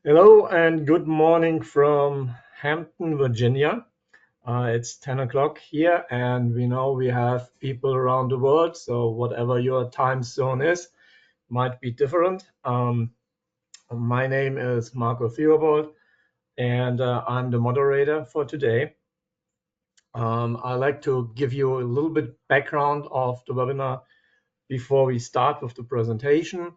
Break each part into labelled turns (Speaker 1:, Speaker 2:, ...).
Speaker 1: Hello and good morning from Hampton, Virginia. It's 10 o'clock here, and we know we have people around the world, so whatever your time zone is might be different. My name is Marco Theobald, and I'm the moderator for today. I'd like to give you a little bit background of the webinar before we start with the presentation.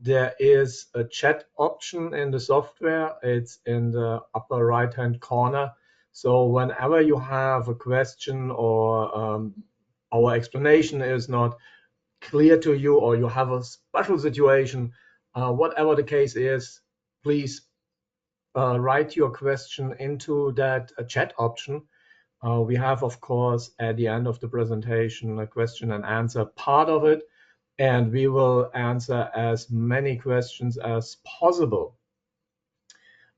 Speaker 1: There is a chat option in the software. It's in the upper right-hand corner. So whenever you have a question or our explanation is not clear to you, or you have a special situation, whatever the case is, please write your question into that chat option. We have, of course, at the end of the presentation, a question and answer part of it, and we will answer as many questions as possible.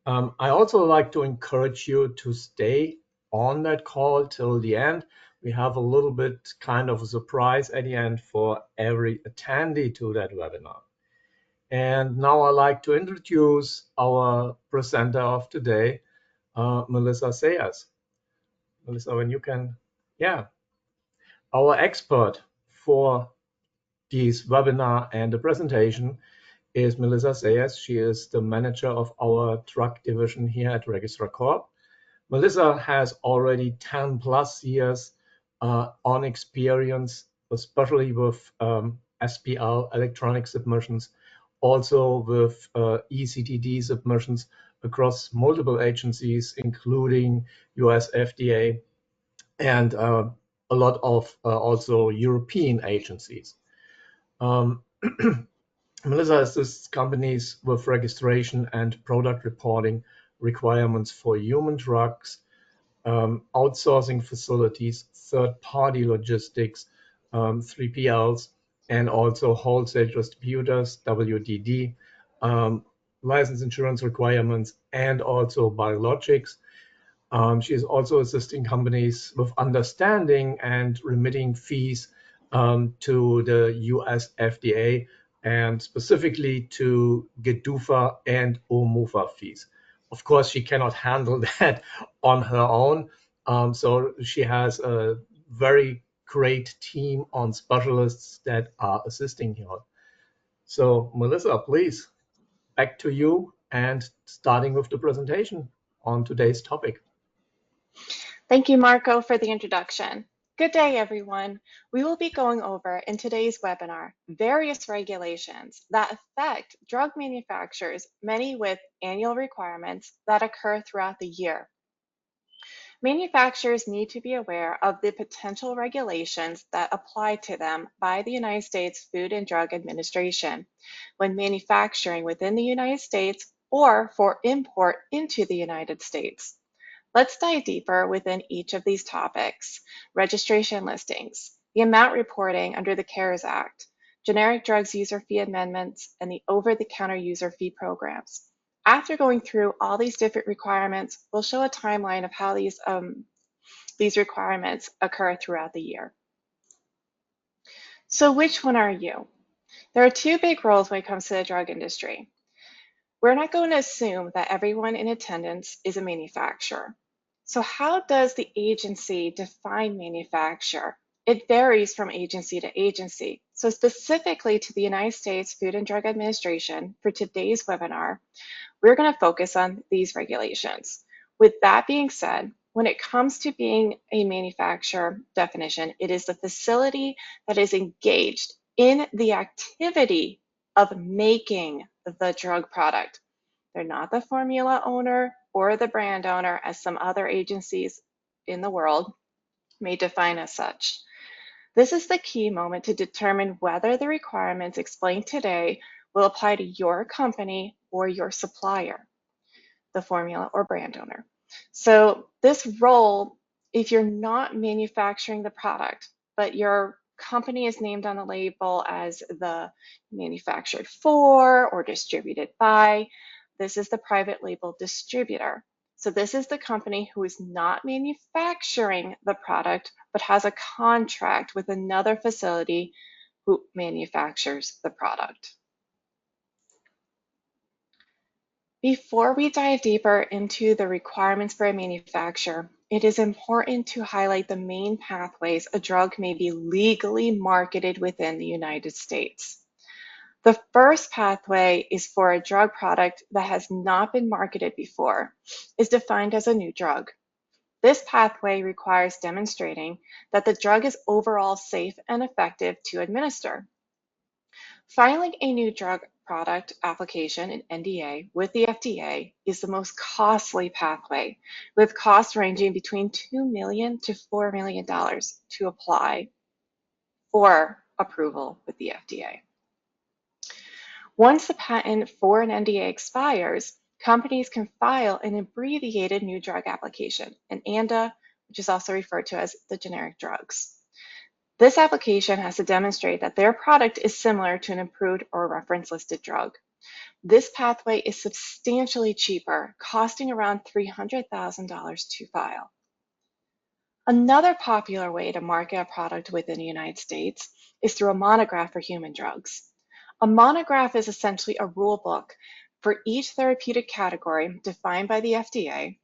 Speaker 1: I also like to encourage you to stay on that call till the end. We have a little bit kind of a surprise at the end for every attendee to that webinar. And now I'd like to introduce our presenter of today, Melissa Sayers. Melissa, when you can, yeah, our expert for this webinar and the presentation is Melissa Sayers. She is the manager of our drug division here at Registrar Corp. Melissa has already 10 plus years on experience, especially with SPL electronic submissions, also with ECTD submissions across multiple agencies, including US FDA and a lot of also European agencies. Melissa assists companies with registration and product reporting requirements for human drugs, outsourcing facilities, third-party logistics, 3PLs, and also wholesale distributors, WDD, license insurance requirements, and also biologics. She is also assisting companies with understanding and remitting fees to the US FDA and specifically to GDUFA and OMUFA fees. Of course, she cannot handle that on her own. So she has a very great team on specialists that are assisting her. So Melissa, please, back to you and starting with the presentation on today's topic.
Speaker 2: Thank you, Marco, for the introduction. Good day, everyone. We will be going over in today's webinar various regulations that affect drug manufacturers, many with annual requirements that occur throughout the year. Manufacturers need to be aware of the potential regulations that apply to them by the United States Food and Drug Administration when manufacturing within the United States or for import into the United States. Let's dive deeper within each of these topics. Registration listings, the amount reporting under the CARES Act, generic drugs user fee amendments, and the over-the-counter user fee programs. After going through all these different requirements, we'll show a timeline of how these requirements occur throughout the year. So which one are you? There are two big roles when it comes to the drug industry. We're not going to assume that everyone in attendance is a manufacturer. So how does the agency define manufacturer? It varies from agency to agency. So specifically to the United States Food and Drug Administration, for today's webinar, we're going to focus on these regulations. With that being said, when it comes to being a manufacturer definition, it is the facility that is engaged in the activity of making the drug product. They're not the formula owner or the brand owner, as some other agencies in the world may define as such. This is the key moment to determine whether the requirements explained today will apply to your company or your supplier, the formula or brand owner. So this role, if you're not manufacturing the product, but your company is named on the label as the manufactured for or distributed by, this is the private label distributor. So this is the company who is not manufacturing the product, but has a contract with another facility who manufactures the product. Before we dive deeper into the requirements for a manufacturer, it is important to highlight the main pathways a drug may be legally marketed within the United States. The first pathway is for a drug product that has not been marketed before, is defined as a new drug. This pathway requires demonstrating that the drug is overall safe and effective to administer. Filing a new drug product application, an NDA, with the FDA is the most costly pathway, with costs ranging between $2 million to $4 million to apply for approval with the FDA. Once the patent for an NDA expires, companies can file an abbreviated new drug application, an ANDA, which is also referred to as the generic drugs. This application has to demonstrate that their product is similar to an approved or reference listed drug. This pathway is substantially cheaper, costing around $300,000 to file. Another popular way to market a product within the United States is through a monograph for human drugs. A monograph is essentially a rule book for each therapeutic category defined by the FDA,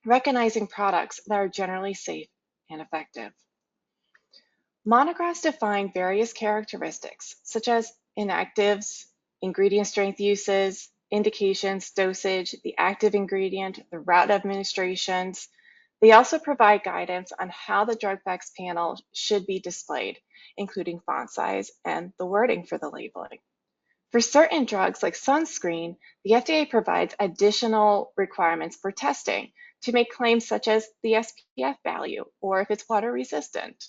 Speaker 2: recognizing products that are generally safe and effective. Monographs define various characteristics, such as inactives, ingredient strength uses, indications, dosage, the active ingredient, the route of administrations. They also provide guidance on how the drug facts panel should be displayed, including font size and the wording for the labeling. For certain drugs like sunscreen, the FDA provides additional requirements for testing to make claims such as the SPF value or if it's water resistant.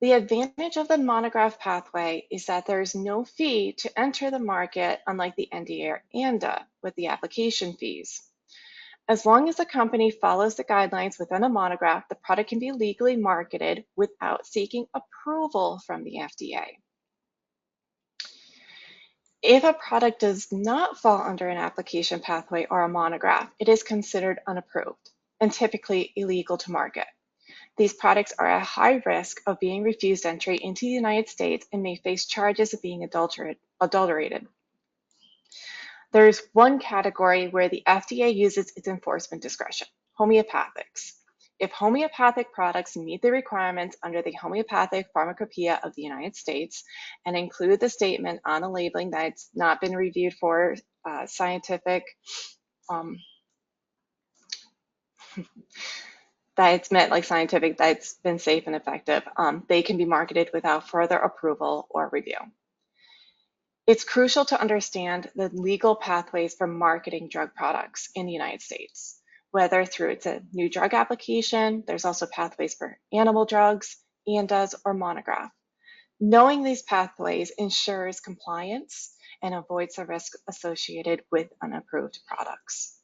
Speaker 2: The advantage of the monograph pathway is that there is no fee to enter the market, unlike the NDA or ANDA with the application fees. As long as the company follows the guidelines within a monograph, the product can be legally marketed without seeking approval from the FDA. If a product does not fall under an application pathway or a monograph, it is considered unapproved and typically illegal to market. These products are at high risk of being refused entry into the United States and may face charges of being adulterated. There is one category where the FDA uses its enforcement discretion, homeopathics. If homeopathic products meet the requirements under the Homeopathic Pharmacopoeia of the United States and include the statement on the labeling that it's not been reviewed for scientific that it's meant like scientific, that it's been safe and effective, they can be marketed without further approval or review. It's crucial to understand the legal pathways for marketing drug products in the United States, whether through it's a new drug application, there's also pathways for animal drugs, ANDAs, or monograph. Knowing these pathways ensures compliance and avoids the risk associated with unapproved products.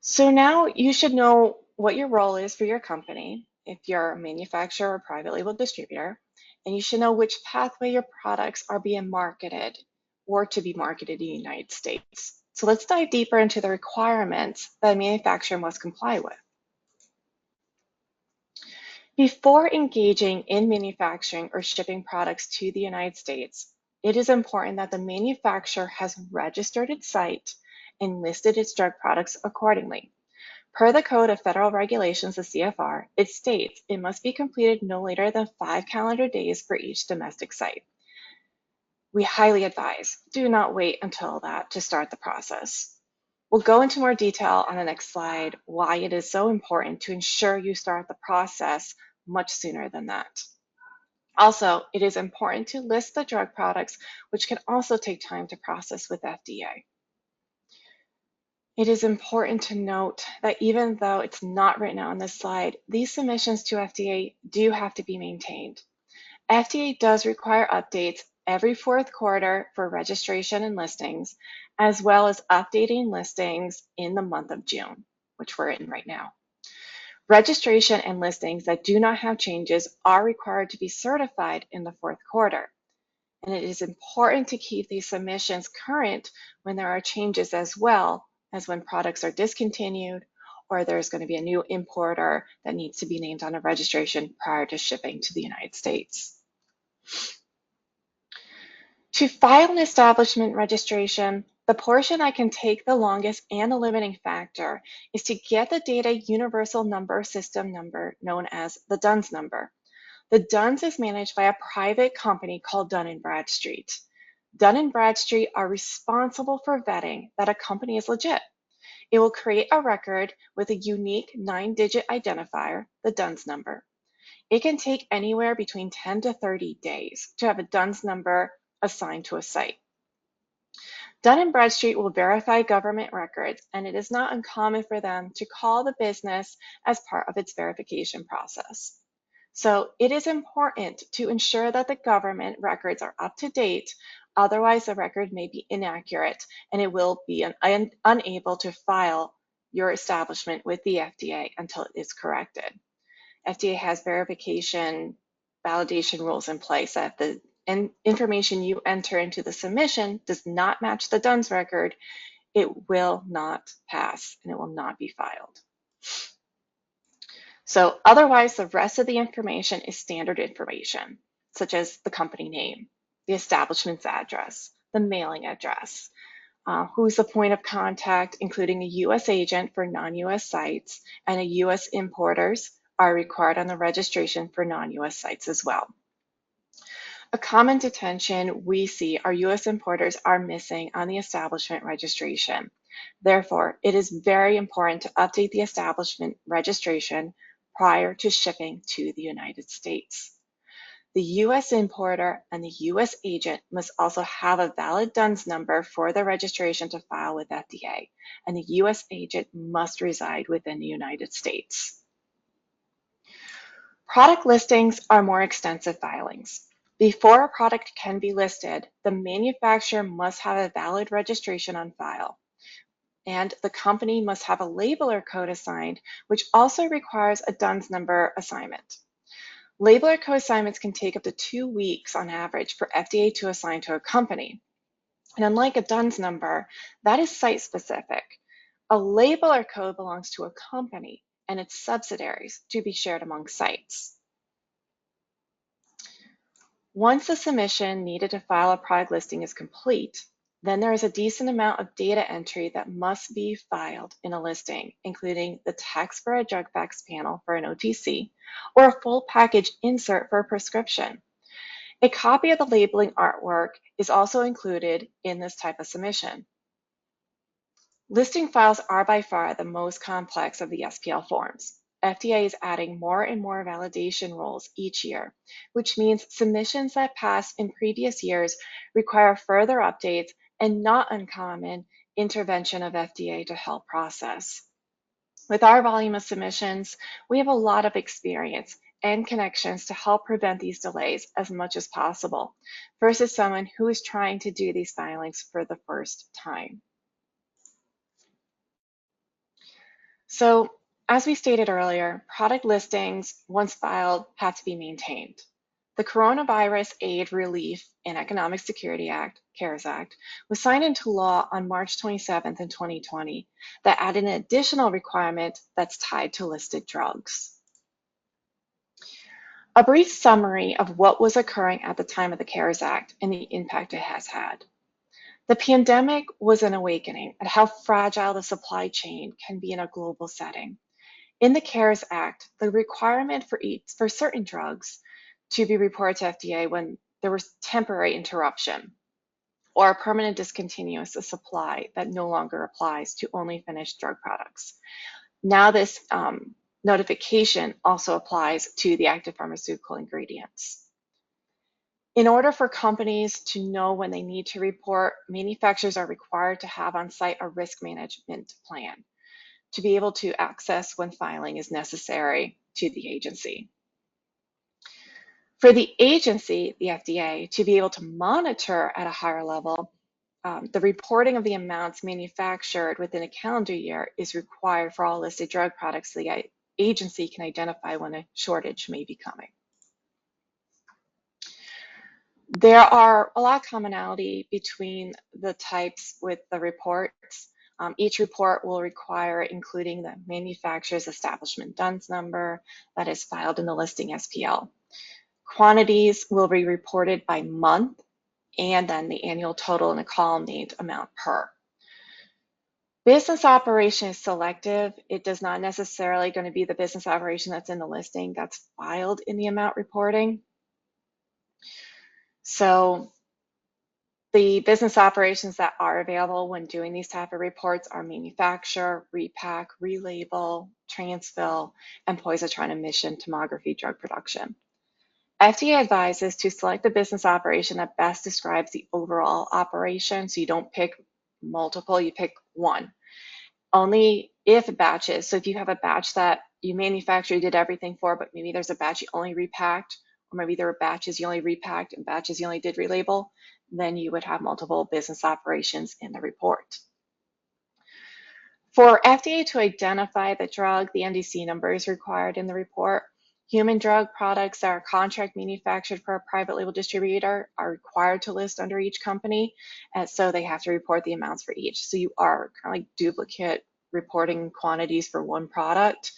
Speaker 2: So now you should know what your role is for your company, if you're a manufacturer or private label distributor, and you should know which pathway your products are being marketed or to be marketed in the United States. So let's dive deeper into the requirements that a manufacturer must comply with. Before engaging in manufacturing or shipping products to the United States, it is important that the manufacturer has registered its site and listed its drug products accordingly. Per the Code of Federal Regulations, the CFR, it states it must be completed no later than 5 calendar days for each domestic site. We highly advise, do not wait until that to start the process. We'll go into more detail on the next slide why it is so important to ensure you start the process much sooner than that. Also, it is important to list the drug products, which can also take time to process with FDA. It is important to note that even though it's not written out on this slide, these submissions to FDA do have to be maintained. FDA does require updates every fourth quarter for registration and listings, as well as updating listings in the month of June, which we're in right now. Registration and listings that do not have changes are required to be certified in the fourth quarter. And it is important to keep these submissions current when there are changes, as well as when products are discontinued or there's going to be a new importer that needs to be named on a registration prior to shipping to the United States. To file an establishment registration, the portion that can take the longest and the limiting factor is to get the data universal number system number known as the DUNS number. The DUNS is managed by a private company called Dun & Bradstreet. Dun & Bradstreet are responsible for vetting that a company is legit. It will create a record with a unique 9-digit identifier, the DUNS number. It can take anywhere between 10 to 30 days to have a DUNS number assigned to a site. Dun & Bradstreet will verify government records, and it is not uncommon for them to call the business as part of its verification process. So it is important to ensure that the government records are up to date, otherwise the record may be inaccurate and it will be unable to file your establishment with the FDA until it is corrected. FDA has verification validation rules in place that if the information you enter into the submission does not match the DUNS record, it will not pass and it will not be filed. So otherwise, the rest of the information is standard information, such as the company name, the establishment's address, the mailing address, who's the point of contact, including a U.S. agent for non-U.S. sites, and a U.S. importers are required on the registration for non-U.S. sites as well. A common detention we see are U.S. importers are missing on the establishment registration. Therefore, it is very important to update the establishment registration prior to shipping to the United States. The U.S. importer and the U.S. agent must also have a valid DUNS number for the registration to file with FDA, and the U.S. agent must reside within the United States. Product listings are more extensive filings. Before a product can be listed, the manufacturer must have a valid registration on file, and the company must have a labeler code assigned, which also requires a DUNS number assignment. Labeler code assignments can take up to 2 weeks on average for FDA to assign to a company. And unlike a DUNS number, that is site-specific. A labeler code belongs to a company and its subsidiaries to be shared among sites. Once the submission needed to file a product listing is complete, then there is a decent amount of data entry that must be filed in a listing, including the text for a drug facts panel for an OTC, or a full package insert for a prescription. A copy of the labeling artwork is also included in this type of submission. Listing files are by far the most complex of the SPL forms. FDA is adding more and more validation rules each year, which means submissions that passed in previous years require further updates and not uncommon intervention of FDA to help process. With our volume of submissions, we have a lot of experience and connections to help prevent these delays as much as possible, versus someone who is trying to do these filings for the first time. So, as we stated earlier, product listings, once filed, have to be maintained. The Coronavirus Aid, Relief, and Economic Security Act, CARES Act, was signed into law on March 27th in 2020 that added an additional requirement that's tied to listed drugs. A brief summary of what was occurring at the time of the CARES Act and the impact it has had. The pandemic was an awakening at how fragile the supply chain can be in a global setting. In the CARES Act, the requirement for certain drugs to be reported to FDA when there was temporary interruption or a permanent discontinuance of supply that no longer applies to only finished drug products. Now this notification also applies to the active pharmaceutical ingredients. In order for companies to know when they need to report, manufacturers are required to have on site a risk management plan to be able to access when filing is necessary to the agency. For the agency, the FDA, to be able to monitor at a higher level, the reporting of the amounts manufactured within a calendar year is required for all listed drug products so the agency can identify when a shortage may be coming. There are a lot of commonality between the types with the reports. Each report will require including the manufacturer's establishment DUNS number that is filed in the listing SPL. Quantities will be reported by month and then the annual total in a column named amount per. Business operation is selective. It does not necessarily going to be the business operation that's in the listing that's filed in the amount reporting. So the business operations that are available when doing these type of reports are manufacture, repack, relabel, transfill, and positron emission tomography drug production. FDA advises to select the business operation that best describes the overall operation. So you don't pick multiple, you pick one. Only if batches, so if you have a batch that you manufacture, you did everything for, but maybe there's a batch you only repacked, or maybe there were batches you only repacked and batches you only did relabel, then you would have multiple business operations in the report. For FDA to identify the drug, the NDC number is required in the report. Human drug products that are contract manufactured for a private label distributor are required to list under each company, and so they have to report the amounts for each. So you are kind of like duplicate reporting quantities for one product,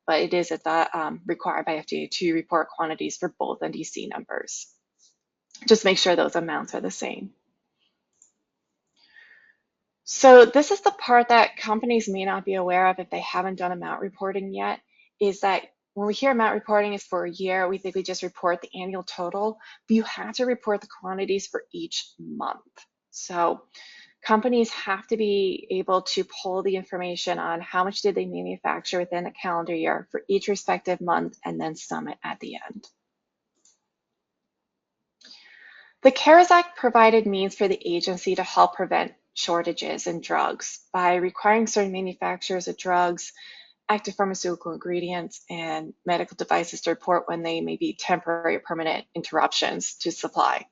Speaker 2: but it is required by FDA to report quantities for both NDC numbers. Just make sure those amounts are the same. So this is the part that companies may not be aware of if they haven't done amount reporting yet, is that when we hear amount reporting is for a year, we think we just report the annual total, but you have to report the quantities for each month. So companies have to be able to pull the information on how much did they manufacture within a calendar year for each respective month and then sum it at the end. The CARES Act provided means for the agency to help prevent shortages in drugs by requiring certain manufacturers of drugs, active pharmaceutical ingredients, and medical devices to report when they may be temporary or permanent interruptions to supply.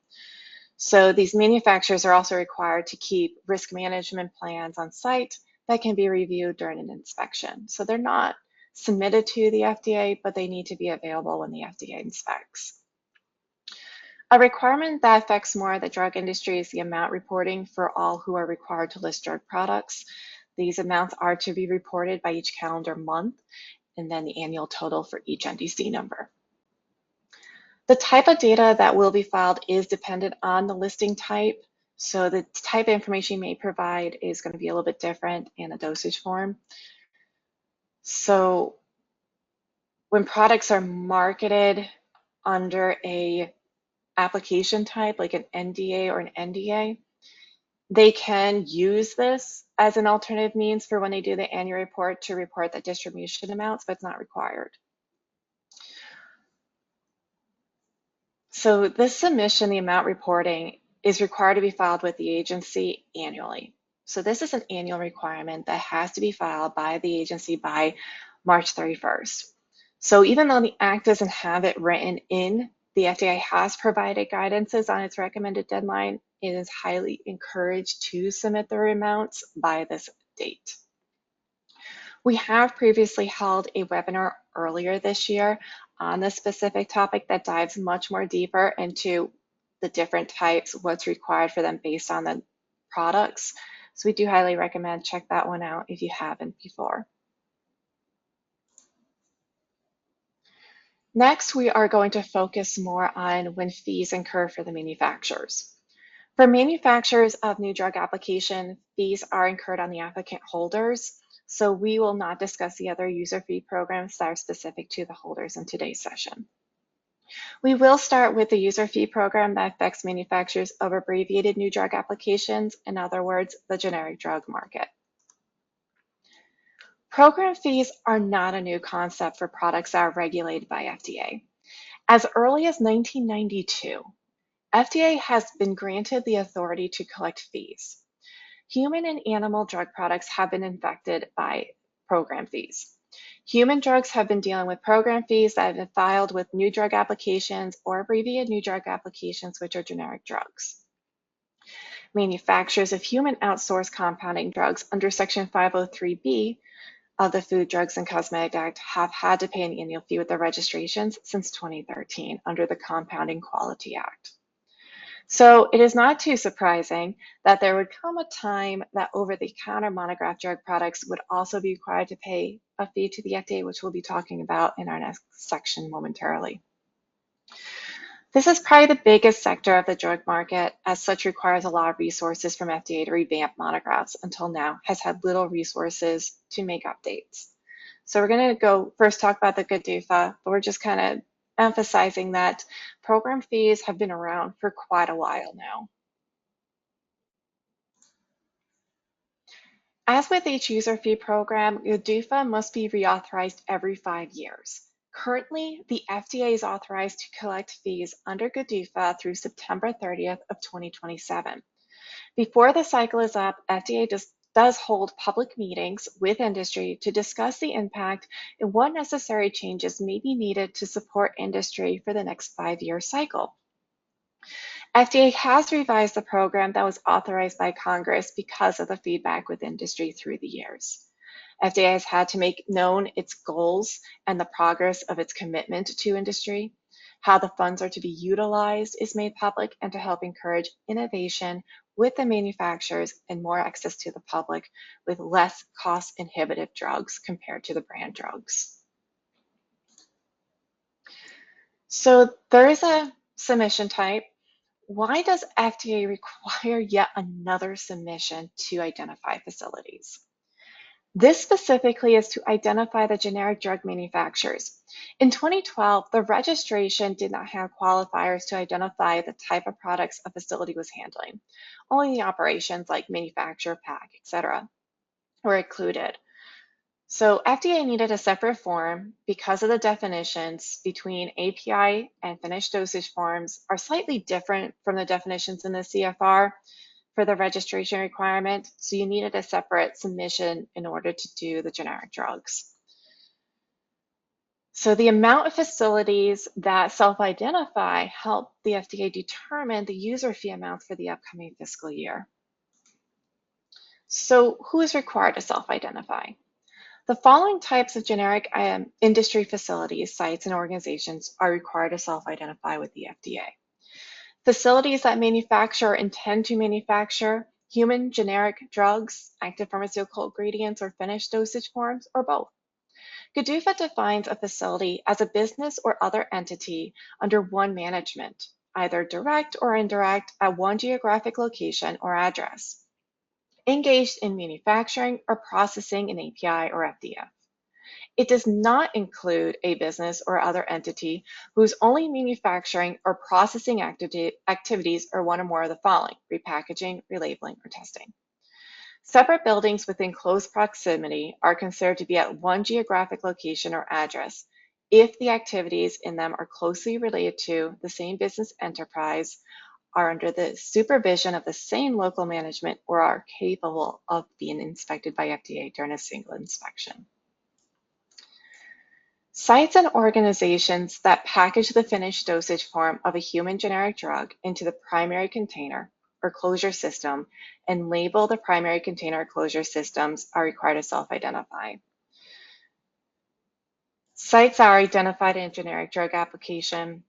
Speaker 2: So these manufacturers are also required to keep risk management plans on site that can be reviewed during an inspection. So they're not submitted to the FDA, but they need to be available when the FDA inspects. A requirement that affects more of the drug industry is the amount reporting for all who are required to list drug products. These amounts are to be reported by each calendar month, and then the annual total for each NDC number. The type of data that will be filed is dependent on the listing type. So the type of information you may provide is going to be a little bit different in a dosage form. So when products are marketed under a application type, like an NDA or an NDA, they can use this as an alternative means for when they do the annual report to report the distribution amounts, but it's not required. So this submission, the amount reporting, is required to be filed with the agency annually. So this is an annual requirement that has to be filed by the agency by March 31st. So even though the Act doesn't have it written in, the FDA has provided guidances on its recommended deadline. It is highly encouraged to submit their amounts by this date. We have previously held a webinar earlier this year on this specific topic that dives much more deeper into the different types, what's required for them based on the products. So we do highly recommend check that one out if you haven't before. Next, we are going to focus more on when fees incur for the manufacturers. For manufacturers of new drug application, fees are incurred on the applicant holders. So we will not discuss the other user fee programs that are specific to the holders in today's session. We will start with the user fee program that affects manufacturers of abbreviated new drug applications, in other words, the generic drug market. Program fees are not a new concept for products that are regulated by FDA. As early as 1992, FDA has been granted the authority to collect fees. Human and animal drug products have been affected by program fees. Human drugs have been dealing with program fees that have been filed with new drug applications or abbreviated new drug applications, which are generic drugs. Manufacturers of human outsourced compounding drugs under Section 503B of the Food, Drugs, and Cosmetic Act have had to pay an annual fee with their registrations since 2013 under the Compounding Quality Act. So it is not too surprising that there would come a time that over-the-counter monograph drug products would also be required to pay a fee to the FDA, which we'll be talking about in our next section momentarily. This is probably the biggest sector of the drug market, as such requires a lot of resources from FDA to revamp monographs until now has had little resources to make updates. So we're going to go first talk about the GDUFA, but we're just kind of emphasizing that program fees have been around for quite a while now. As with each user fee program, GDUFA must be reauthorized every 5 years. Currently, the FDA is authorized to collect fees under GDUFA through September 30th of 2027. Before the cycle is up, FDA does hold public meetings with industry to discuss the impact and what necessary changes may be needed to support industry for the next 5-year cycle. FDA has revised the program that was authorized by Congress because of the feedback with industry through the years. FDA has had to make known its goals and the progress of its commitment to industry. How the funds are to be utilized is made public, and to help encourage innovation with the manufacturers and more access to the public with less cost-inhibitive drugs compared to the brand drugs. So there is a submission type. Why does FDA require yet another submission to identify facilities? This specifically is to identify the generic drug manufacturers. In 2012, the registration did not have qualifiers to identify the type of products a facility was handling. Only the operations like manufacture, pack, etc. were included. So FDA needed a separate form because of the definitions between API and finished dosage forms are slightly different from the definitions in the CFR for the registration requirement, so you needed a separate submission in order to do the generic drugs. So the amount of facilities that self-identify help the FDA determine the user fee amounts for the upcoming fiscal year. So who is required to self-identify? The following types of generic industry facilities, sites, and organizations are required to self-identify with the FDA. Facilities that manufacture or intend to manufacture human generic drugs, active pharmaceutical ingredients, or finished dosage forms, or both. GDUFA defines a facility as a business or other entity under one management, either direct or indirect, at one geographic location or address, engaged in manufacturing or processing an API or FDF. It does not include a business or other entity whose only manufacturing or processing activities are one or more of the following: repackaging, relabeling, or testing. Separate buildings within close proximity are considered to be at one geographic location or address if the activities in them are closely related to the same business enterprise, are under the supervision of the same local management, or are capable of being inspected by FDA during a single inspection. Sites and organizations that package the finished dosage form of a human generic drug into the primary container or closure system and label the primary container or closure systems are required to self-identify. Sites that are identified in a generic drug application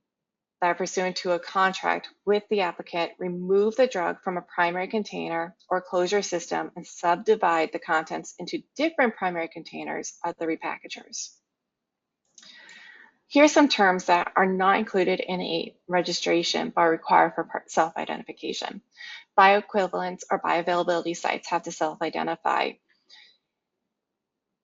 Speaker 2: that are pursuant to a contract with the applicant remove the drug from a primary container or closure system and subdivide the contents into different primary containers are the repackagers. Here are some terms that are not included in a registration but are required for self-identification. Bioequivalence or bioavailability sites have to self-identify.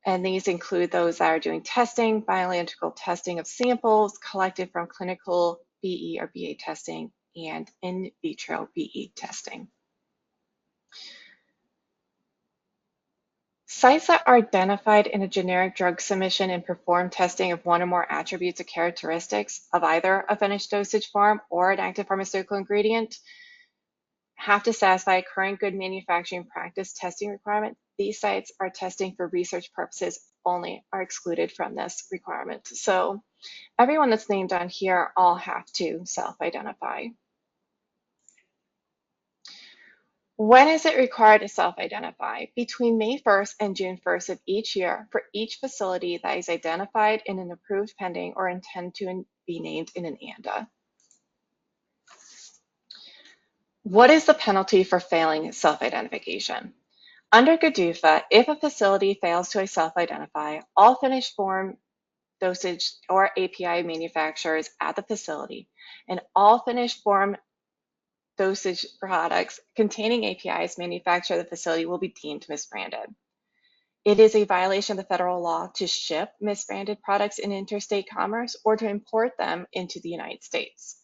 Speaker 2: And these include those that are doing testing, bioanalytical testing of samples collected from clinical BE or BA testing, and in vitro BE testing. Sites that are identified in a generic drug submission and perform testing of one or more attributes or characteristics of either a finished dosage form or an active pharmaceutical ingredient have to satisfy current good manufacturing practice testing requirement. These sites are testing for research purposes only, are excluded from this requirement. So everyone that's named on here all have to self-identify. When is it required to self-identify? Between May 1st and June 1st of each year for each facility that is identified in an approved pending or intend to be named in an ANDA. What is the penalty for failing self-identification? Under GDUFA, if a facility fails to self-identify, all finished form dosage or API manufacturers at the facility, and all finished form dosage products containing APIs manufactured at the facility will be deemed misbranded. It is a violation of the federal law to ship misbranded products in interstate commerce or to import them into the United States.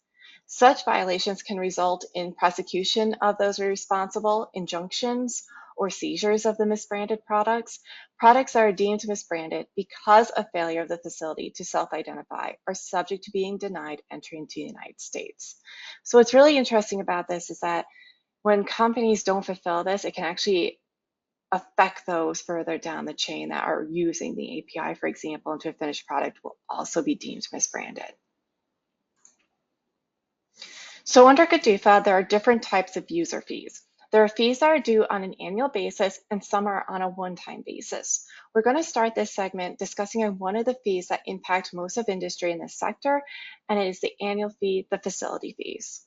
Speaker 2: Such violations can result in prosecution of those responsible, injunctions, or seizures of the misbranded products. Products that are deemed misbranded because of failure of the facility to self-identify are subject to being denied entry into the United States. So what's really interesting about this is that when companies don't fulfill this, it can actually affect those further down the chain that are using the API, for example, into a finished product will also be deemed misbranded. So under GDUFA, there are different types of user fees. There are fees that are due on an annual basis and some are on a one-time basis. We're going to start this segment discussing on one of the fees that impact most of industry in this sector, and it is the annual fee, the facility fees.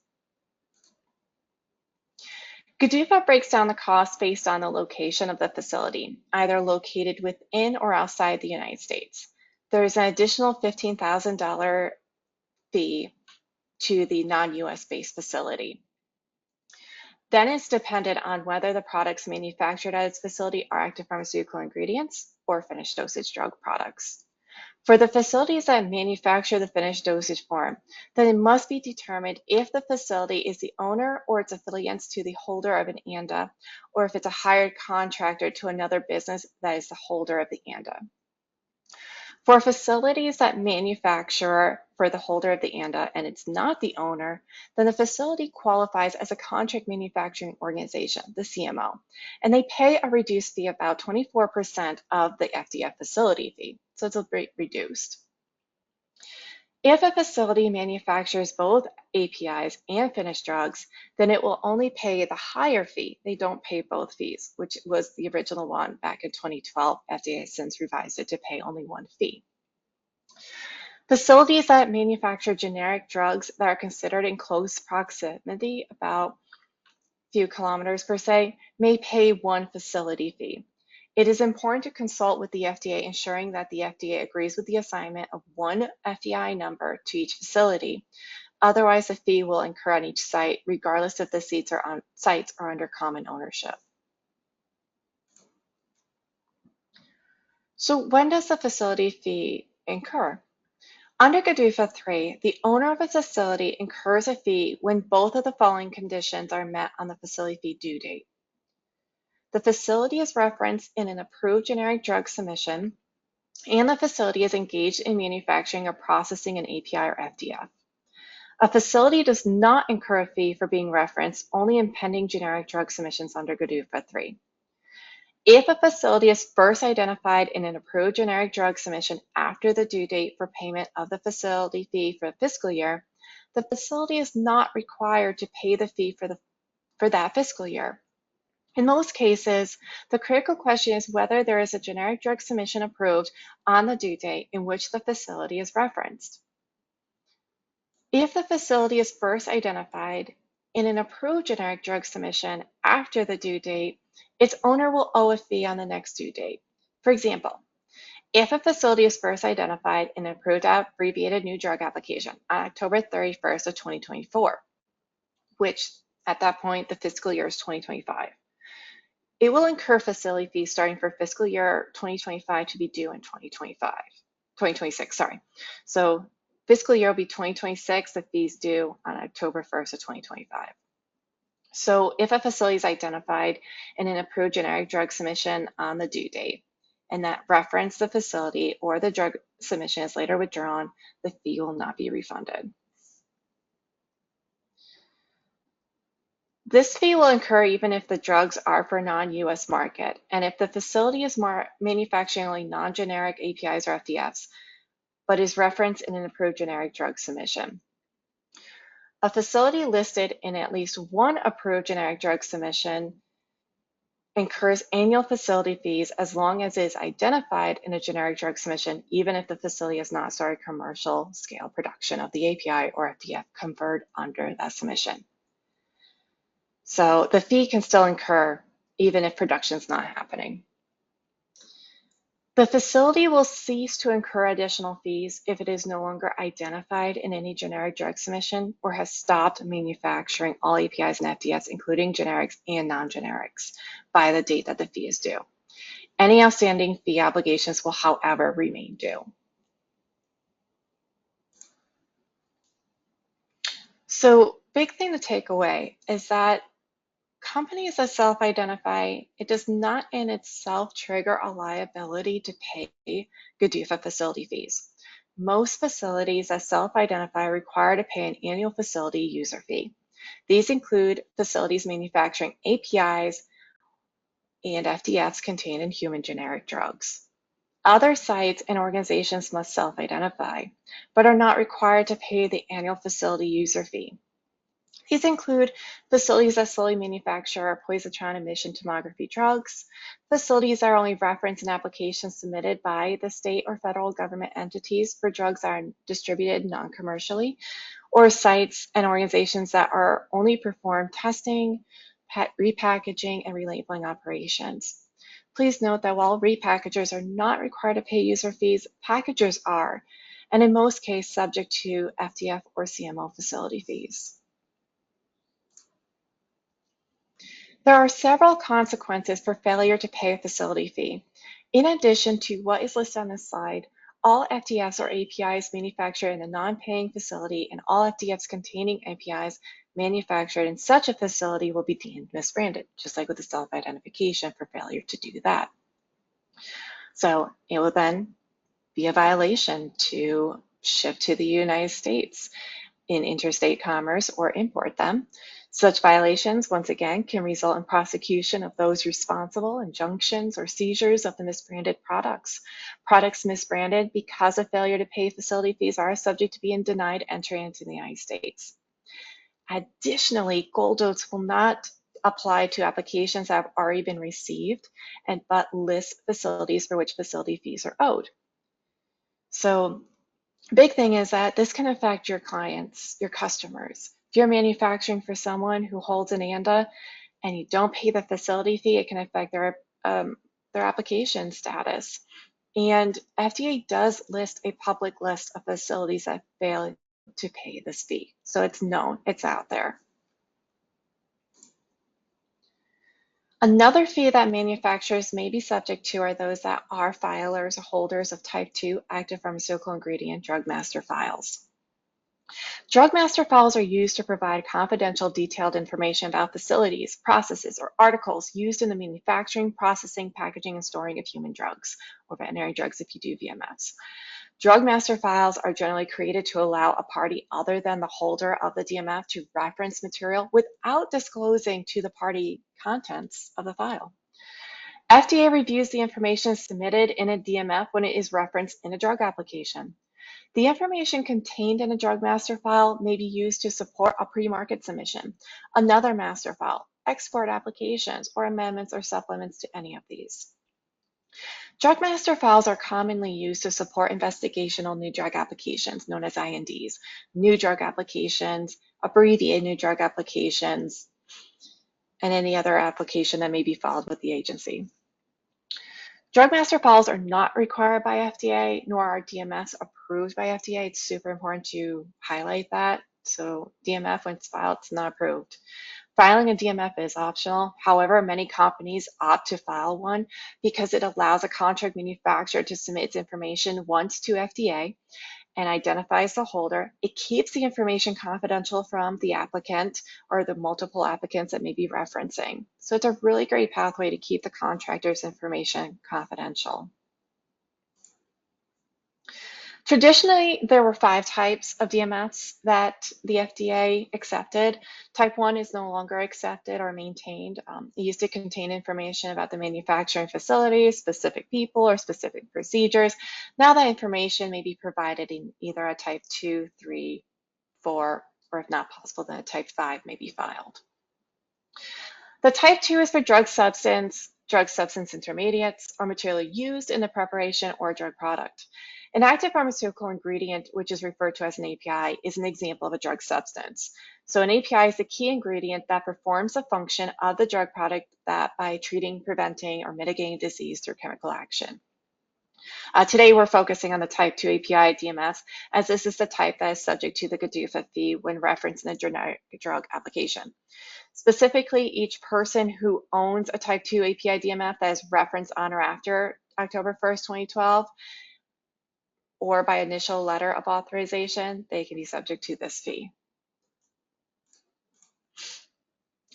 Speaker 2: GDUFA breaks down the cost based on the location of the facility, either located within or outside the United States. There's an additional $15,000 fee to the non-US based facility. Then it's dependent on whether the products manufactured at its facility are active pharmaceutical ingredients or finished dosage drug products. For the facilities that manufacture the finished dosage form, then it must be determined if the facility is the owner or its affiliates to the holder of an ANDA, or if it's a hired contractor to another business that is the holder of the ANDA. For facilities that manufacture for the holder of the ANDA and it's not the owner, then the facility qualifies as a contract manufacturing organization, the CMO, and they pay a reduced fee, about 24% of the FDF facility fee, so it's a bit reduced. If a facility manufactures both APIs and finished drugs, then it will only pay the higher fee. They don't pay both fees, which was the original one back in 2012. FDA has since revised it to pay only one fee. Facilities that manufacture generic drugs that are considered in close proximity, about a few kilometers per se, may pay one facility fee. It is important to consult with the FDA, ensuring that the FDA agrees with the assignment of one FEI number to each facility. Otherwise, the fee will incur on each site, regardless if the sites are under common ownership. So when does the facility fee incur? Under GDUFA 3, the owner of a facility incurs a fee when both of the following conditions are met on the facility fee due date. The facility is referenced in an approved generic drug submission, and the facility is engaged in manufacturing or processing an API or FDF. A facility does not incur a fee for being referenced only in pending generic drug submissions under GDUFA 3. If a facility is first identified in an approved generic drug submission after the due date for payment of the facility fee for the fiscal year, the facility is not required to pay the fee for that fiscal year. In most cases, the critical question is whether there is a generic drug submission approved on the due date in which the facility is referenced. If the facility is first identified in an approved generic drug submission after the due date, its owner will owe a fee on the next due date. For example, if a facility is first identified in an approved abbreviated new drug application on October 31st of 2024, which at that point the fiscal year is 2025, it will incur facility fees starting for fiscal year 2025 to be due in 2026, sorry. So fiscal year will be 2026, the fees due on October 1st of 2025. So if a facility is identified in an approved generic drug submission on the due date, and that reference the facility or the drug submission is later withdrawn, the fee will not be refunded. This fee will incur even if the drugs are for non-US market, and if the facility is manufacturing only non-generic APIs or FDFs, but is referenced in an approved generic drug submission. A facility listed in at least one approved generic drug submission incurs annual facility fees as long as it is identified in a generic drug submission, even if the facility has not started commercial scale production of the API or FDF conferred under that submission. So the fee can still incur even if production is not happening. The facility will cease to incur additional fees if it is no longer identified in any generic drug submission or has stopped manufacturing all APIs and FDS, including generics and non-generics, by the date that the fee is due. Any outstanding fee obligations will, however, remain due. So, big thing to take away is that companies that self-identify, it does not in itself trigger a liability to pay GDUFA facility fees. Most facilities that self-identify are required to pay an annual facility user fee. These include facilities manufacturing APIs and FDFs contained in human generic drugs. Other sites and organizations must self-identify, but are not required to pay the annual facility user fee. These include facilities that solely manufacture positron emission tomography drugs, facilities that are only referenced in applications submitted by the state or federal government entities for drugs that are distributed non-commercially, or sites and organizations that are only perform testing, repackaging, and relabeling operations. Please note that while repackagers are not required to pay user fees, packagers are, and in most cases subject to FDF or CMO facility fees. There are several consequences for failure to pay a facility fee. In addition to what is listed on this slide, all FDFs or APIs manufactured in a non-paying facility and all FDFs containing APIs manufactured in such a facility will be deemed misbranded, just like with the self-identification for failure to do that. So it will then be a violation to ship to the United States in interstate commerce or import them. Such violations, once again, can result in prosecution of those responsible, injunctions, or seizures of the misbranded products. Products misbranded because of failure to pay facility fees are subject to being denied entry into the United States. Additionally, gold notes will not apply to applications that have already been received, but list facilities for which facility fees are owed. So big thing is that this can affect your clients, your customers. If you're manufacturing for someone who holds an ANDA and you don't pay the facility fee, it can affect their application status. And FDA does list a public list of facilities that fail to pay this fee. So it's known, it's out there. Another fee that manufacturers may be subject to are those that are filers or holders of Type 2 active pharmaceutical ingredient drug master files. Drug master files are used to provide confidential, detailed information about facilities, processes, or articles used in the manufacturing, processing, packaging, and storing of human drugs, or veterinary drugs if you do VMFs. Drug master files are generally created to allow a party other than the holder of the DMF to reference material without disclosing to the party contents of the file. FDA reviews the information submitted in a DMF when it is referenced in a drug application. The information contained in a drug master file may be used to support a pre-market submission, another master file, export applications, or amendments or supplements to any of these. Drug master files are commonly used to support investigational new drug applications, known as INDs, new drug applications, abbreviated new drug applications, and any other application that may be filed with the agency. Drug master files are not required by FDA, nor are DMFs approved by FDA. It's super important to highlight that. So DMF, when it's filed, it's not approved. Filing a DMF is optional. However, many companies opt to file one because it allows a contract manufacturer to submit its information once to FDA and identifies the holder. It keeps the information confidential from the applicant or the multiple applicants that may be referencing. So it's a really great pathway to keep the contractor's information confidential. Traditionally, there were 5 types of DMFs that the FDA accepted. Type 1 is no longer accepted or maintained. It used to contain information about the manufacturing facilities, specific people, or specific procedures. Now that information may be provided in either a Type 2, 3, 4, or if not possible, then a Type 5 may be filed. The Type 2 is for drug substance intermediates, or material used in the preparation or drug product. An active pharmaceutical ingredient, which is referred to as an API, is an example of a drug substance. So an API is the key ingredient that performs the function of the drug product that by treating, preventing, or mitigating disease through chemical action. Today, we're focusing on the type 2 API DMF, as this is the type that is subject to the GDUFA fee when referenced in a generic drug application. Specifically, each person who owns a type 2 API DMF that is referenced on or after October 1st, 2012, or by initial letter of authorization, they can be subject to this fee.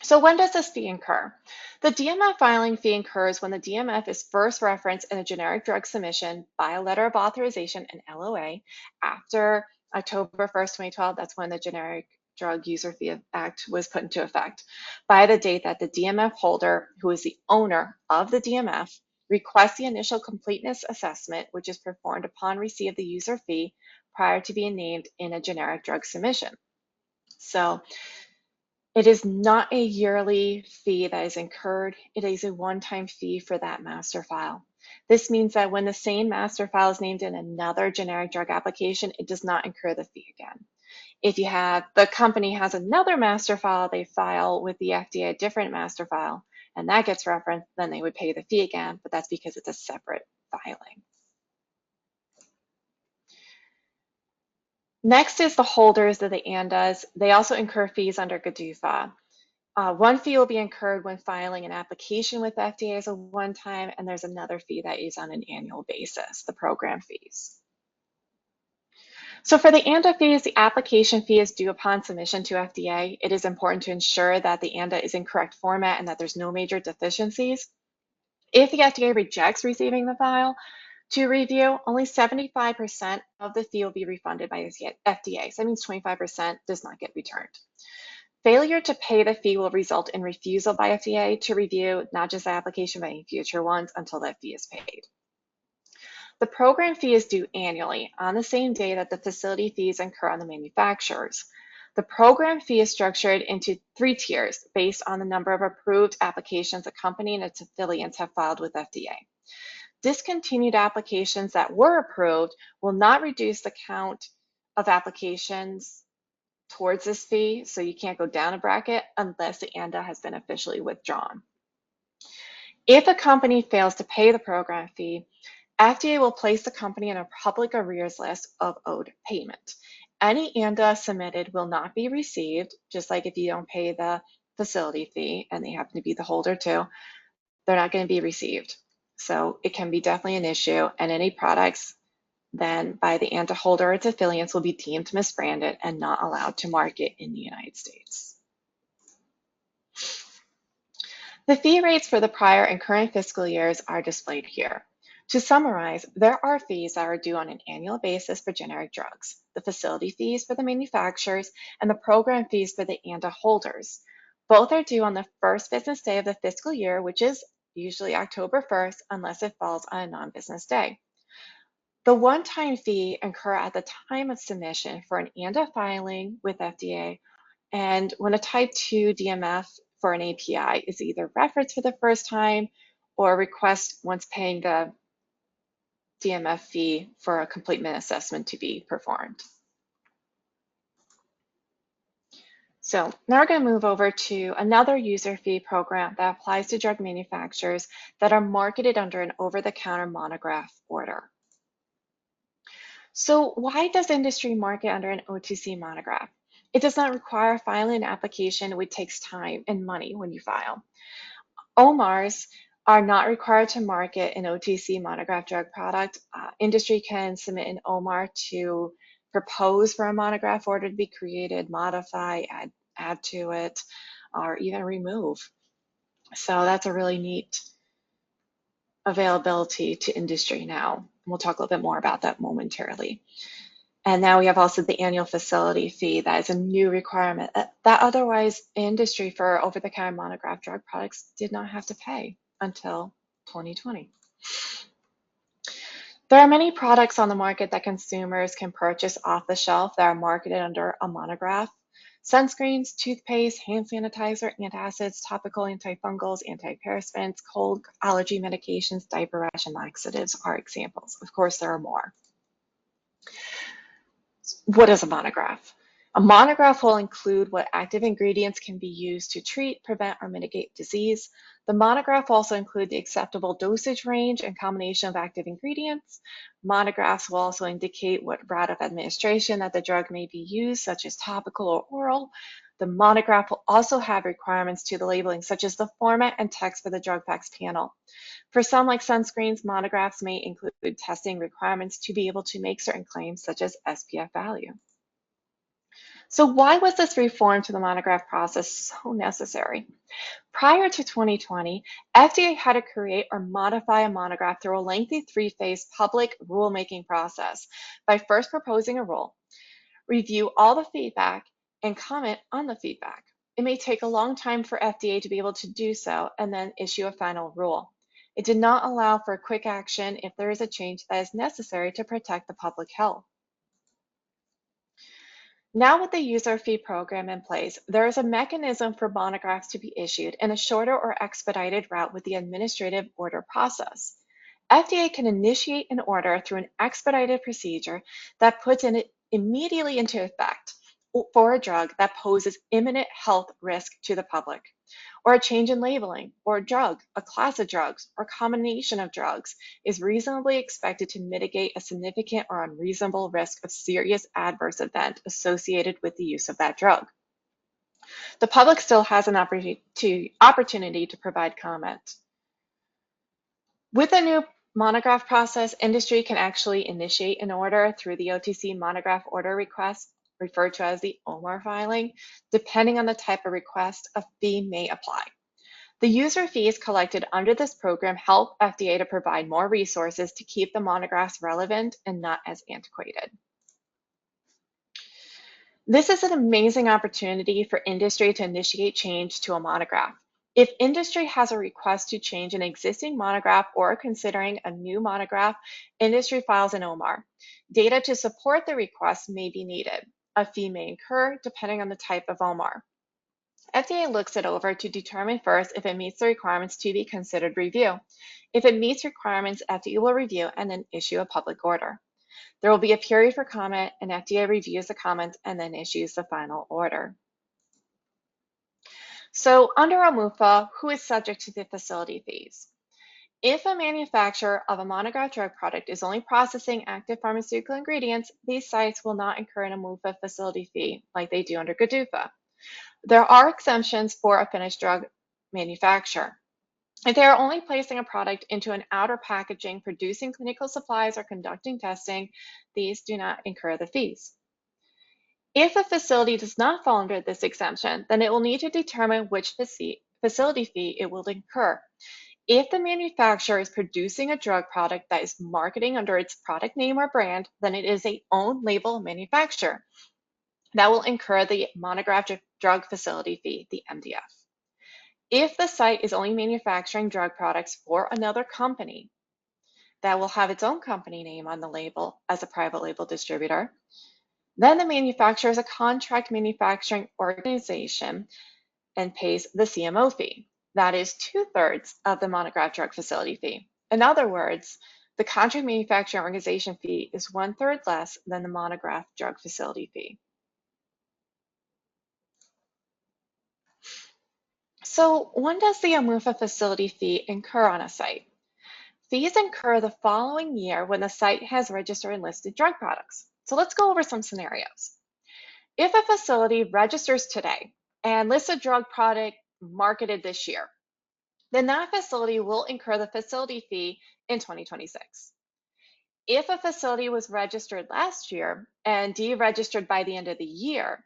Speaker 2: So when does this fee incur? The DMF filing fee incurs when the DMF is first referenced in a generic drug submission by a letter of authorization, an LOA, after October 1st, 2012. That's when the Generic Drug User Fee Act was put into effect, by the date that the DMF holder, who is the owner of the DMF, requests the initial completeness assessment, which is performed upon receipt of the user fee prior to being named in a generic drug submission. So it is not a yearly fee that is incurred. It is a one-time fee for that master file. This means that when the same master file is named in another generic drug application, it does not incur the fee again. If the company has another master file, they file with the FDA a different master file, and that gets referenced, then they would pay the fee again, but that's because it's a separate filing. Next is the holders of the ANDAs. They also incur fees under GDUFA. One fee will be incurred when filing an application with FDA as a one-time, and there's another fee that is on an annual basis, the program fees. So for the ANDA fees, the application fee is due upon submission to FDA. It is important to ensure that the ANDA is in correct format and that there's no major deficiencies. If the FDA rejects receiving the file to review, only 75% of the fee will be refunded by the FDA. So that means 25% does not get returned. Failure to pay the fee will result in refusal by FDA to review not just the application, but any future ones until that fee is paid. The program fee is due annually on the same day that the facility fees incur on the manufacturers. The program fee is structured into 3 tiers based on the number of approved applications a company and its affiliates have filed with FDA. Discontinued applications that were approved will not reduce the count of applications towards this fee, so you can't go down a bracket unless the ANDA has been officially withdrawn. If a company fails to pay the program fee, FDA will place the company in a public arrears list of owed payment. Any ANDA submitted will not be received, just like if you don't pay the facility fee and they happen to be the holder too, they're not going to be received. So it can be definitely an issue, and any products then by the ANDA holder or its affiliates will be deemed misbranded and not allowed to market in the United States. The fee rates for the prior and current fiscal years are displayed here. To summarize, there are fees that are due on an annual basis for generic drugs, the facility fees for the manufacturers, and the program fees for the ANDA holders. Both are due on the first business day of the fiscal year, which is usually October 1st, unless it falls on a non-business day. The one-time fee incur at the time of submission for an ANDA filing with FDA, and when a type 2 DMF for an API is either referenced for the first time or request once paying the DMF fee for a completeness assessment to be performed. So now we're going to move over to another user fee program that applies to drug manufacturers that are marketed under an over-the-counter monograph order. So why does industry market under an OTC monograph? It does not require filing an application, which takes time and money when you file. OMARs are not required to market an OTC monograph drug product. Industry can submit an OMAR to propose for a monograph order to be created, modify, add to it, or even remove. So that's a really neat availability to industry now. We'll talk a little bit more about that momentarily. And now we have also the annual facility fee. That is a new requirement that otherwise industry for over-the-counter monograph drug products did not have to pay until 2020. There are many products on the market that consumers can purchase off the shelf that are marketed under a monograph. Sunscreens, toothpaste, hand sanitizer, antacids, topical antifungals, antiparasitants, cold allergy medications, diaper rash, and laxatives are examples. Of course, there are more. What is a monograph? A monograph will include what active ingredients can be used to treat, prevent, or mitigate disease. The monograph will also include the acceptable dosage range and combination of active ingredients. Monographs will also indicate what route of administration that the drug may be used, such as topical or oral. The monograph will also have requirements to the labeling, such as the format and text for the drug facts panel. For some, like sunscreens, monographs may include testing requirements to be able to make certain claims, such as SPF value. So why was this reform to the monograph process so necessary? Prior to 2020, FDA had to create or modify a monograph through a lengthy three-phase public rulemaking process by first proposing a rule, review all the feedback, and comment on the feedback. It may take a long time for FDA to be able to do so and then issue a final rule. It did not allow for quick action if there is a change that is necessary to protect the public health. Now with the user fee program in place, there is a mechanism for monographs to be issued in a shorter or expedited route with the administrative order process. FDA can initiate an order through an expedited procedure that puts it immediately into effect for a drug that poses imminent health risk to the public, or a change in labeling, or a drug, a class of drugs, or combination of drugs is reasonably expected to mitigate a significant or unreasonable risk of serious adverse event associated with the use of that drug. The public still has an opportunity to provide comment. With the new monograph process, industry can actually initiate an order through the OTC monograph order request, referred to as the OMUFA filing. Depending on the type of request, a fee may apply. The user fees collected under this program help FDA to provide more resources to keep the monographs relevant and not as antiquated. This is an amazing opportunity for industry to initiate change to a monograph. If industry has a request to change an existing monograph or considering a new monograph, industry files an OMAR. Data to support the request may be needed. A fee may incur depending on the type of OMAR. FDA looks it over to determine first if it meets the requirements to be considered review. If it meets requirements, FDA will review and then issue a public order. There will be a period for comment, and FDA reviews the comments and then issues the final order. So under OMUFA, who is subject to the facility fees? If a manufacturer of a monograph drug product is only processing active pharmaceutical ingredients, these sites will not incur an OMUFA facility fee like they do under GDUFA. There are exemptions for a finished drug manufacturer. If they are only placing a product into an outer packaging, producing clinical supplies, or conducting testing, these do not incur the fees. If a facility does not fall under this exemption, then it will need to determine which facility fee it will incur. If the manufacturer is producing a drug product that is marketing under its product name or brand, then it is an own label manufacturer that will incur the monograph drug facility fee, the MDF. If the site is only manufacturing drug products for another company that will have its own company name on the label as a private label distributor, then the manufacturer is a contract manufacturing organization and pays the CMO fee. That is 2/3 of the monograph drug facility fee. In other words, the contract manufacturing organization fee is 1/3 less than the monograph drug facility fee. So when does the OMUFA facility fee incur on a site? Fees incur the following year when the site has registered and listed drug products. So let's go over some scenarios. If a facility registers today and lists a drug product marketed this year, then that facility will incur the facility fee in 2026. If a facility was registered last year and deregistered by the end of the year,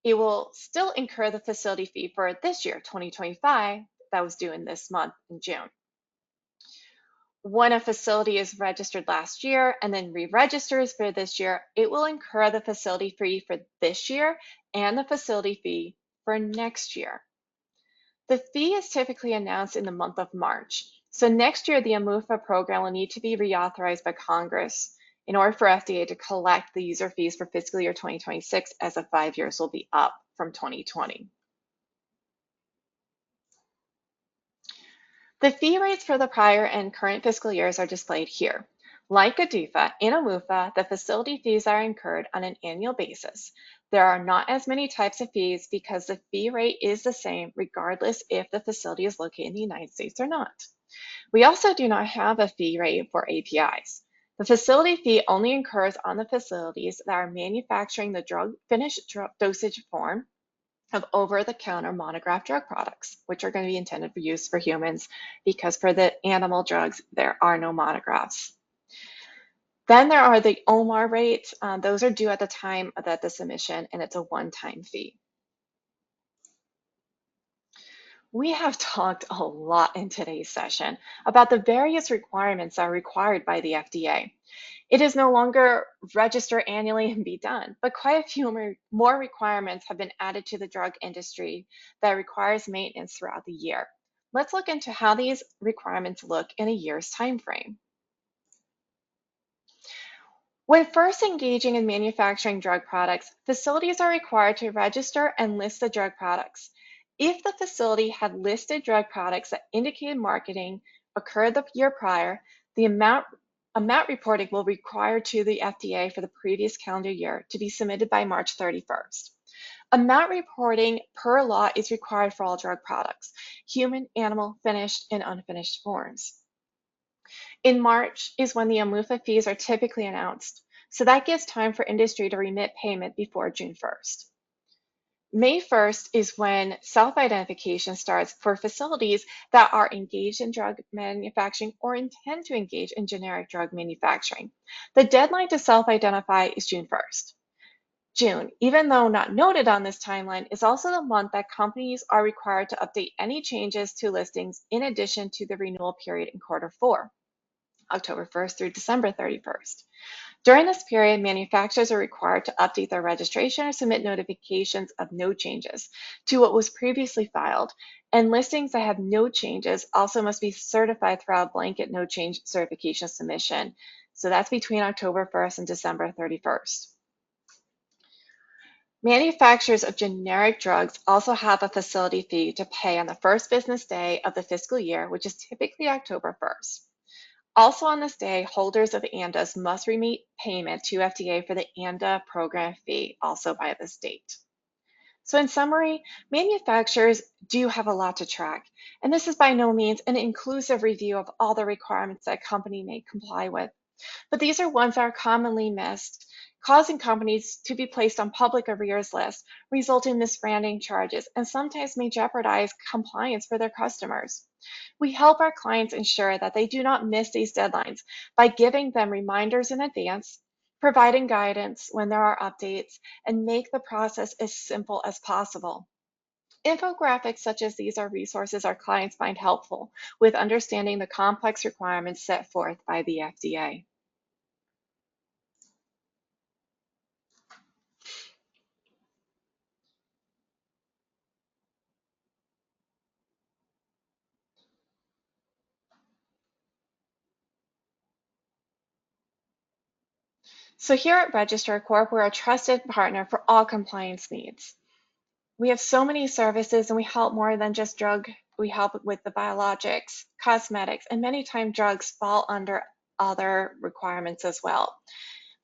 Speaker 2: it will still incur the facility fee for this year, 2025, that was due in this month in June. When a facility is registered last year and then re-registers for this year, it will incur the facility fee for this year and the facility fee for next year. The fee is typically announced in the month of March. So next year, the OMUFA program will need to be reauthorized by Congress in order for FDA to collect the user fees for fiscal year 2026, as the 5 years will be up from 2020. The fee rates for the prior and current fiscal years are displayed here. Like GDUFA, in OMUFA, the facility fees are incurred on an annual basis. There are not as many types of fees because the fee rate is the same regardless if the facility is located in the United States or not. We also do not have a fee rate for APIs. The facility fee only incurs on the facilities that are manufacturing the finished dosage form of over-the-counter monograph drug products, which are going to be intended for use for humans, because for the animal drugs, there are no monographs. Then there are the OMR rates. Those are due at the time of the submission, and it's a one-time fee. We have talked a lot in today's session about the various requirements that are required by the FDA. It is no longer register annually and be done, but quite a few more requirements have been added to the drug industry that requires maintenance throughout the year. Let's look into how these requirements look in a year's time frame. When first engaging in manufacturing drug products, facilities are required to register and list the drug products. If the facility had listed drug products that indicated marketing occurred the year prior, the amount reporting will be required to the FDA for the previous calendar year to be submitted by March 31st. Amount reporting per law is required for all drug products, human, animal, finished, and unfinished forms. In March is when the OMUFA fees are typically announced, so that gives time for industry to remit payment before June 1st. May 1st is when self-identification starts for facilities that are engaged in drug manufacturing or intend to engage in generic drug manufacturing. The deadline to self-identify is June 1st. June, even though not noted on this timeline, is also the month that companies are required to update any changes to listings in addition to the renewal period in Q4, October 1st through December 31st. During this period, manufacturers are required to update their registration or submit notifications of no changes to what was previously filed, and listings that have no changes also must be certified throughout a blanket no change certification submission. So that's between October 1st and December 31st. Manufacturers of generic drugs also have a facility fee to pay on the first business day of the fiscal year, which is typically October 1st. Also on this day, holders of ANDAs must remit payment to FDA for the ANDA program fee, also by this date. So in summary, manufacturers do have a lot to track, and this is by no means an inclusive review of all the requirements that a company may comply with. But these are ones that are commonly missed, causing companies to be placed on public arrears lists, resulting in misbranding charges, and sometimes may jeopardize compliance for their customers. We help our clients ensure that they do not miss these deadlines by giving them reminders in advance, providing guidance when there are updates, and make the process as simple as possible. Infographics such as these are resources our clients find helpful with understanding the complex requirements set forth by the FDA. So here at Registrar Corp, we're a trusted partner for all compliance needs. We have so many services and we help more than just drug. We help with the biologics, cosmetics, and many times drugs fall under other requirements as well.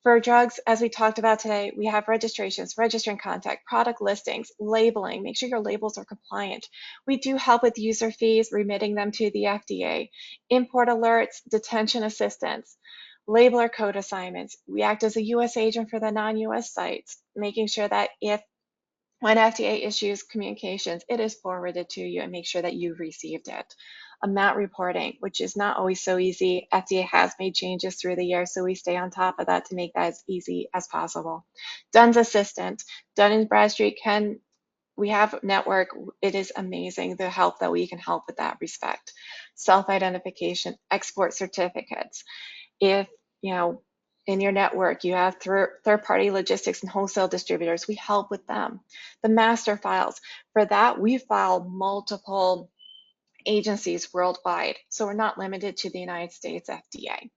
Speaker 2: For drugs, as we talked about today, we have registrations, registering contact, product listings, labeling, make sure your labels are compliant. We do help with user fees, remitting them to the FDA, import alerts, detention assistance, labeler code assignments. We act as a US agent for the non-US sites, making sure that when FDA issues communications, it is forwarded to you and make sure that you've received it. Amount reporting, which is not always so easy. FDA has made changes through the year, so we stay on top of that to make that as easy as possible. Dunn's Assistant, Dun & Bradstreet we have network. It is amazing the help that we can help with that respect. Self-identification, export certificates. If, in your network, you have third-party logistics and wholesale distributors, we help with them. The master files, for that, we file multiple agencies worldwide, so we're not limited to the United States FDA.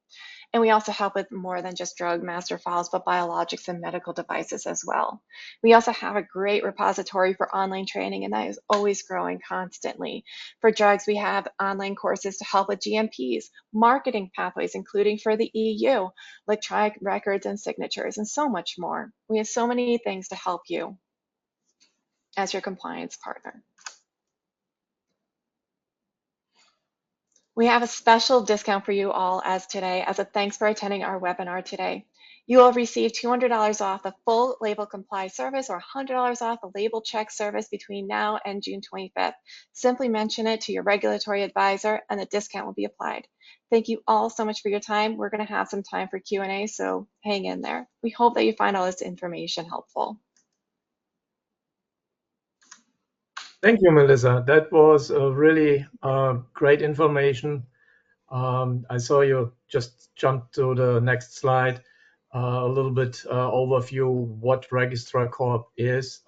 Speaker 2: And we also help with more than just drug master files, but biologics and medical devices as well. We also have a great repository for online training, and that is always growing constantly. For drugs, we have online courses to help with GMPs, marketing pathways, including for the EU, electronic records and signatures, and so much more. We have so many things to help you as your compliance partner. We have a special discount for you all as a thanks for attending our webinar today. You will receive $200 off the full label comply service or $100 off the label check service between now and June 25th. Simply mention it to your regulatory advisor and the discount will be applied. Thank you all so much for your time. We're going to have some time for Q&A, so hang in there. We hope that you find all this information helpful.
Speaker 1: Thank you, Melissa. That was really great information. I saw you just jump to the next slide. A little bit overview what Registrar Corp is.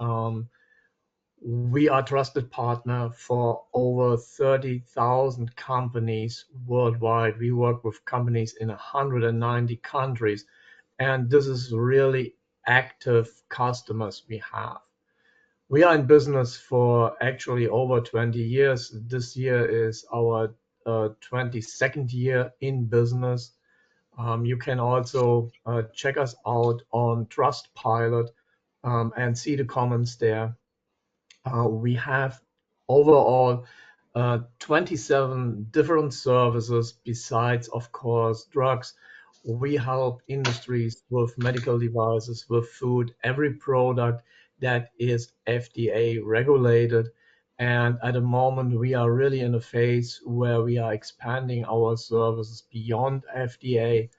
Speaker 1: We are a trusted partner for over 30,000 companies worldwide. We work with companies in 190 countries, and this is really active customers we have. We are in business for actually over 20 years. This year is our 22nd year in business. You can also check us out on Trustpilot and see the comments there. We have overall 27 different services besides, of course, drugs. We help industries with medical devices, with food, every product that is FDA regulated. And at the moment, we are really in a phase where we are expanding our services beyond FDA.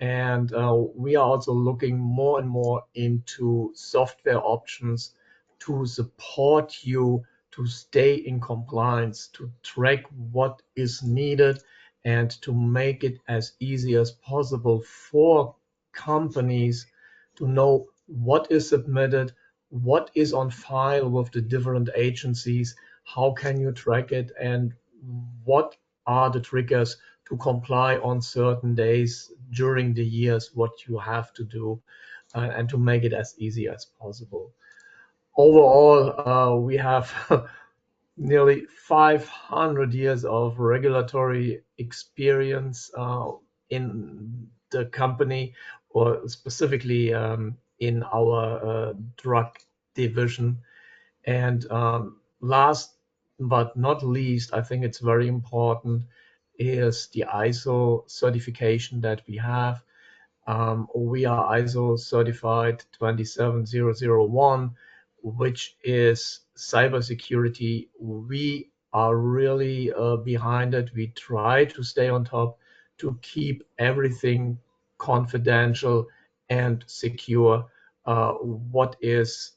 Speaker 1: And we are also looking more and more into software options to support you to stay in compliance, to track what is needed, and to make it as easy as possible for companies to know what is submitted, what is on file with the different agencies, how can you track it, and what are the triggers to comply on certain days during the years, what you have to do, and to make it as easy as possible. Overall, we have nearly 500 years of regulatory experience in the company, or specifically in our drug division. And last but not least, I think it's very important, is the ISO certification that we have. We are ISO certified 27001, which is cybersecurity. We are really behind it. We try to stay on top to keep everything confidential and secure. What is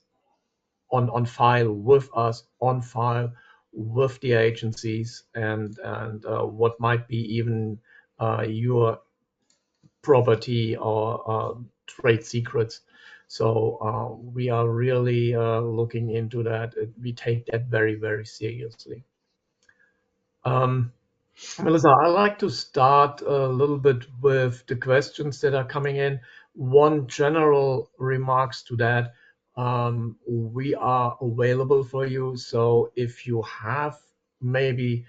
Speaker 1: on file with us, on file with the agencies, and what might be even your property or trade secrets. So we are really looking into that. We take that very, very seriously. Melissa, I'd like to start a little bit with the questions that are coming in. One general remarks to that. We are available for you. So if you have maybe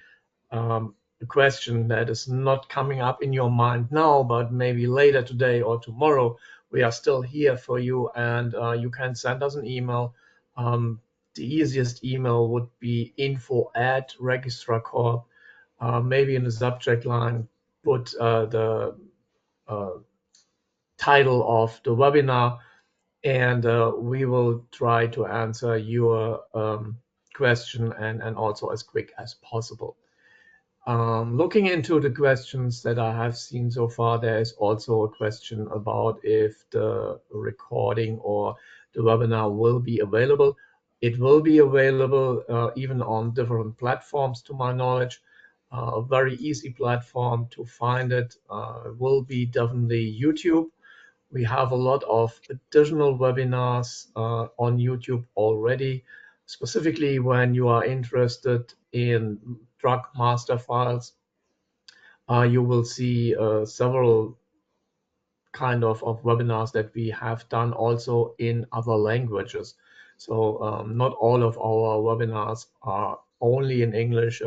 Speaker 1: a question that is not coming up in your mind now, but maybe later today or tomorrow, we are still here for you, and you can send us an email. The easiest email would be info@registrarcorp. Maybe in the subject line, put the title of the webinar, and we will try to answer your question and also as quick as possible. Looking into the questions that I have seen so far, there is also a question about if the recording or the webinar will be available. It will be available even on different platforms, to my knowledge. A very easy platform to find it will be definitely YouTube. We have a lot of additional webinars on YouTube already, specifically when you are interested in drug master files. You will see several kind of webinars that we have done also in other languages. So not all of our webinars are only in English.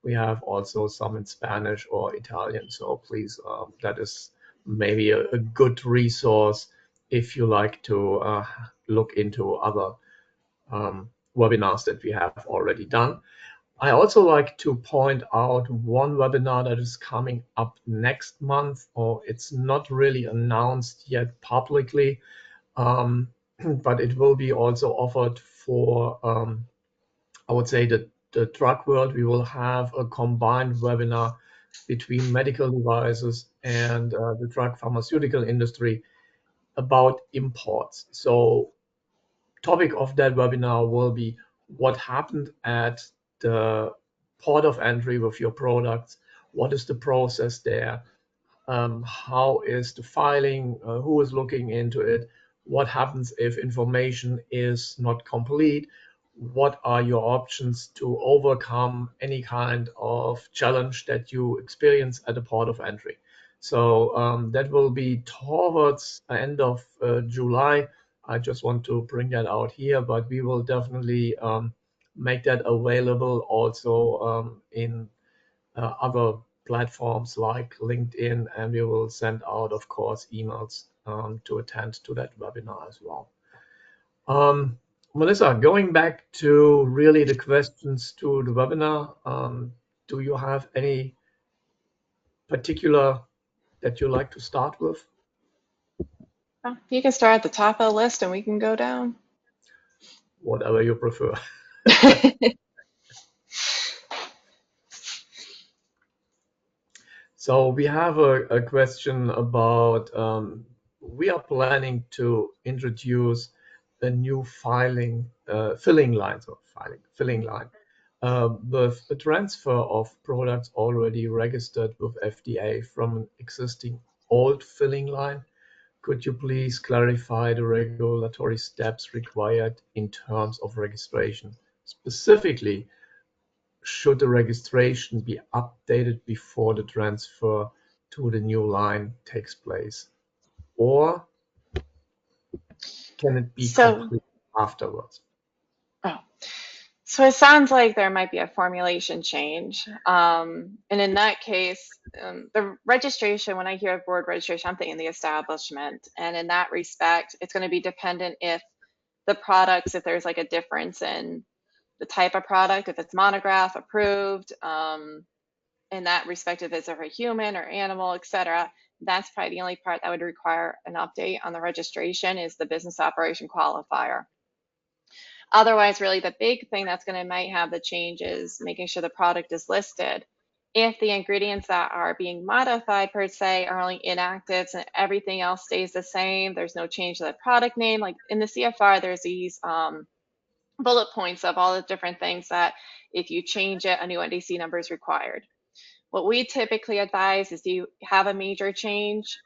Speaker 1: We have also some in Spanish or Italian. So please, that is maybe a good resource if you like to look into other webinars that we have already done. I also like to point out one webinar that is coming up next month, or it's not really announced yet publicly, but it will be also offered for, I would say, the drug world. We will have a combined webinar between medical devices and the drug pharmaceutical industry about imports. So topic of that webinar will be what happened at the port of entry with your products, what is the process there, how is the filing, who is looking into it, what happens if information is not complete, what are your options to overcome any kind of challenge that you experience at the port of entry. So that will be towards the end of July. I just want to bring that out here, but we will definitely make that available also in other platforms like LinkedIn, and we will send out, of course, emails to attend to that webinar as well. Melissa, going back to really the questions to the webinar, do you have any particular that you like to start with?
Speaker 2: Well, you can start at the top of the list and we can go down.
Speaker 1: Whatever you prefer. So we have a question about we are planning to introduce a new filling line, filling line, with a transfer of products already registered with FDA from an existing old filling line. Could you please clarify the regulatory steps required in terms of registration? Specifically, should the registration be updated before the transfer to the new line takes place, or can it be
Speaker 2: So,
Speaker 1: complete afterwards?
Speaker 2: oh, so it sounds like there might be a formulation change. And in that case, the registration, when I hear word registration, I'm thinking the establishment. And in that respect, it's going to be dependent if the products, if there's like a difference in the type of product, if it's monograph approved, in that respect, if it's for human or animal, etc. That's probably the only part that would require an update on the registration is the business operation qualifier. Otherwise, really the big thing that's going to might have the change is making sure the product is listed. If the ingredients that are being modified per se are only inactives and everything else stays the same, there's no change to the product name. Like in the CFR, there's these bullet points of all the different things that if you change it, a new NDC number is required. What we typically advise is, do you have a major change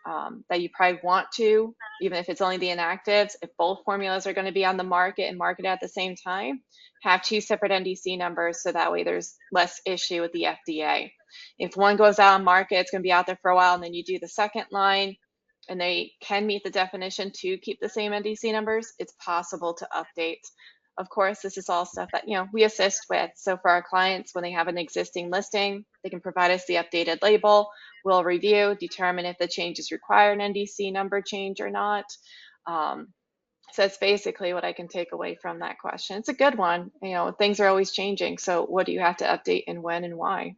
Speaker 2: that you probably want to, even if it's only the inactives, if both formulas are going to be on the market and marketed at the same time, have two separate NDC numbers so that way there's less issue with the FDA. If one goes out on market, it's going to be out there for a while, and then you do the second line, and they can meet the definition to keep the same NDC numbers, it's possible to update. Of course, this is all stuff that we assist with. So for our clients, when they have an existing listing, they can provide us the updated label. We'll review, determine if the changes require an NDC number change or not. So that's basically what I can take away from that question. It's a good one. Things are always changing. So what do you have to update and when and why?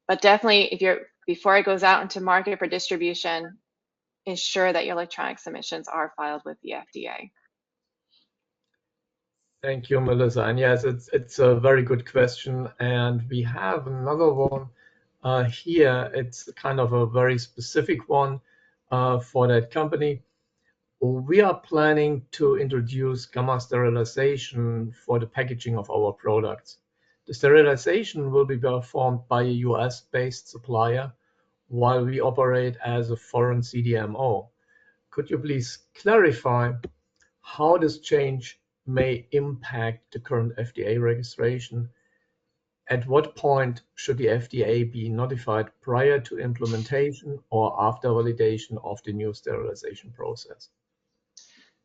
Speaker 2: But definitely, before it goes out into market for distribution, ensure that your electronic submissions are filed with the FDA.
Speaker 1: Thank you, Melissa. And yes, it's a very good question. And we have another one here. It's kind of a very specific one for that company. We are planning to introduce gamma sterilization for the packaging of our products. The sterilization will be performed by a US-based supplier while we operate as a foreign CDMO. Could you please clarify how this change may impact the current FDA registration? At what point should the FDA be notified prior to implementation or after validation of the new sterilization process?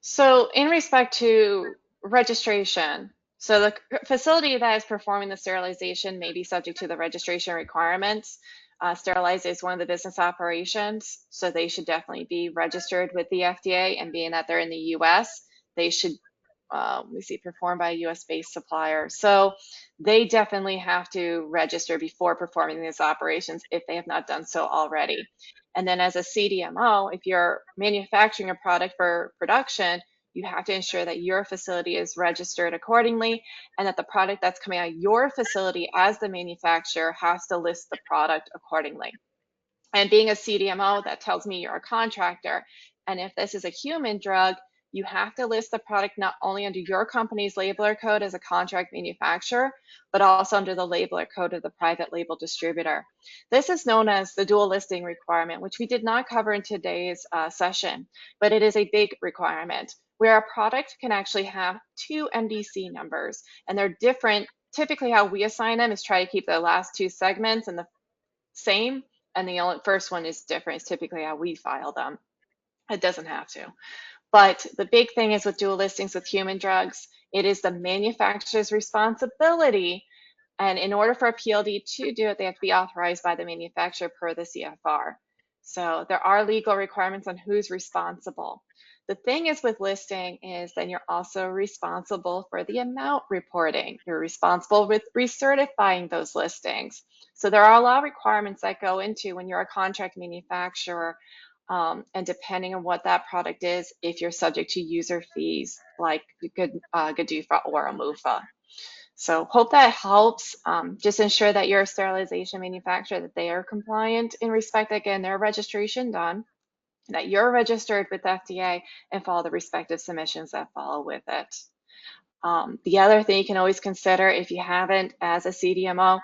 Speaker 2: So in respect to registration, so the facility that is performing the sterilization may be subject to the registration requirements. Sterilize is one of the business operations, so they should definitely be registered with the FDA, and being that they're in the US, they should, we see, performed by a US-based supplier. So they definitely have to register before performing these operations if they have not done so already. And then as a CDMO, if you're manufacturing a product for production, you have to ensure that your facility is registered accordingly and that the product that's coming out of your facility as the manufacturer has to list the product accordingly. And being a CDMO, that tells me you're a contractor. And if this is a human drug, you have to list the product not only under your company's labeler code as a contract manufacturer, but also under the labeler code of the private label distributor. This is known as the dual listing requirement, which we did not cover in today's session, but it is a big requirement where a product can actually have two MDC numbers, and they're different. Typically, how we assign them is try to keep the last two segments and the same, and the only first one is different. It's typically how we file them. It doesn't have to. But the big thing is with dual listings with human drugs, it is the manufacturer's responsibility. And in order for a PLD to do it, they have to be authorized by the manufacturer per the CFR. So there are legal requirements on who's responsible. The thing is with listing is then you're also responsible for the amount reporting. You're responsible with recertifying those listings. So there are a lot of requirements that go into when you're a contract manufacturer, and depending on what that product is, if you're subject to user fees like GDUFA or OMUFA. So hope that helps. Just ensure that you're a sterilization manufacturer, that they are compliant in respect, again, their registration done, that you're registered with FDA, and follow the respective submissions that follow with it. The other thing you can always consider if you haven't as a CDMO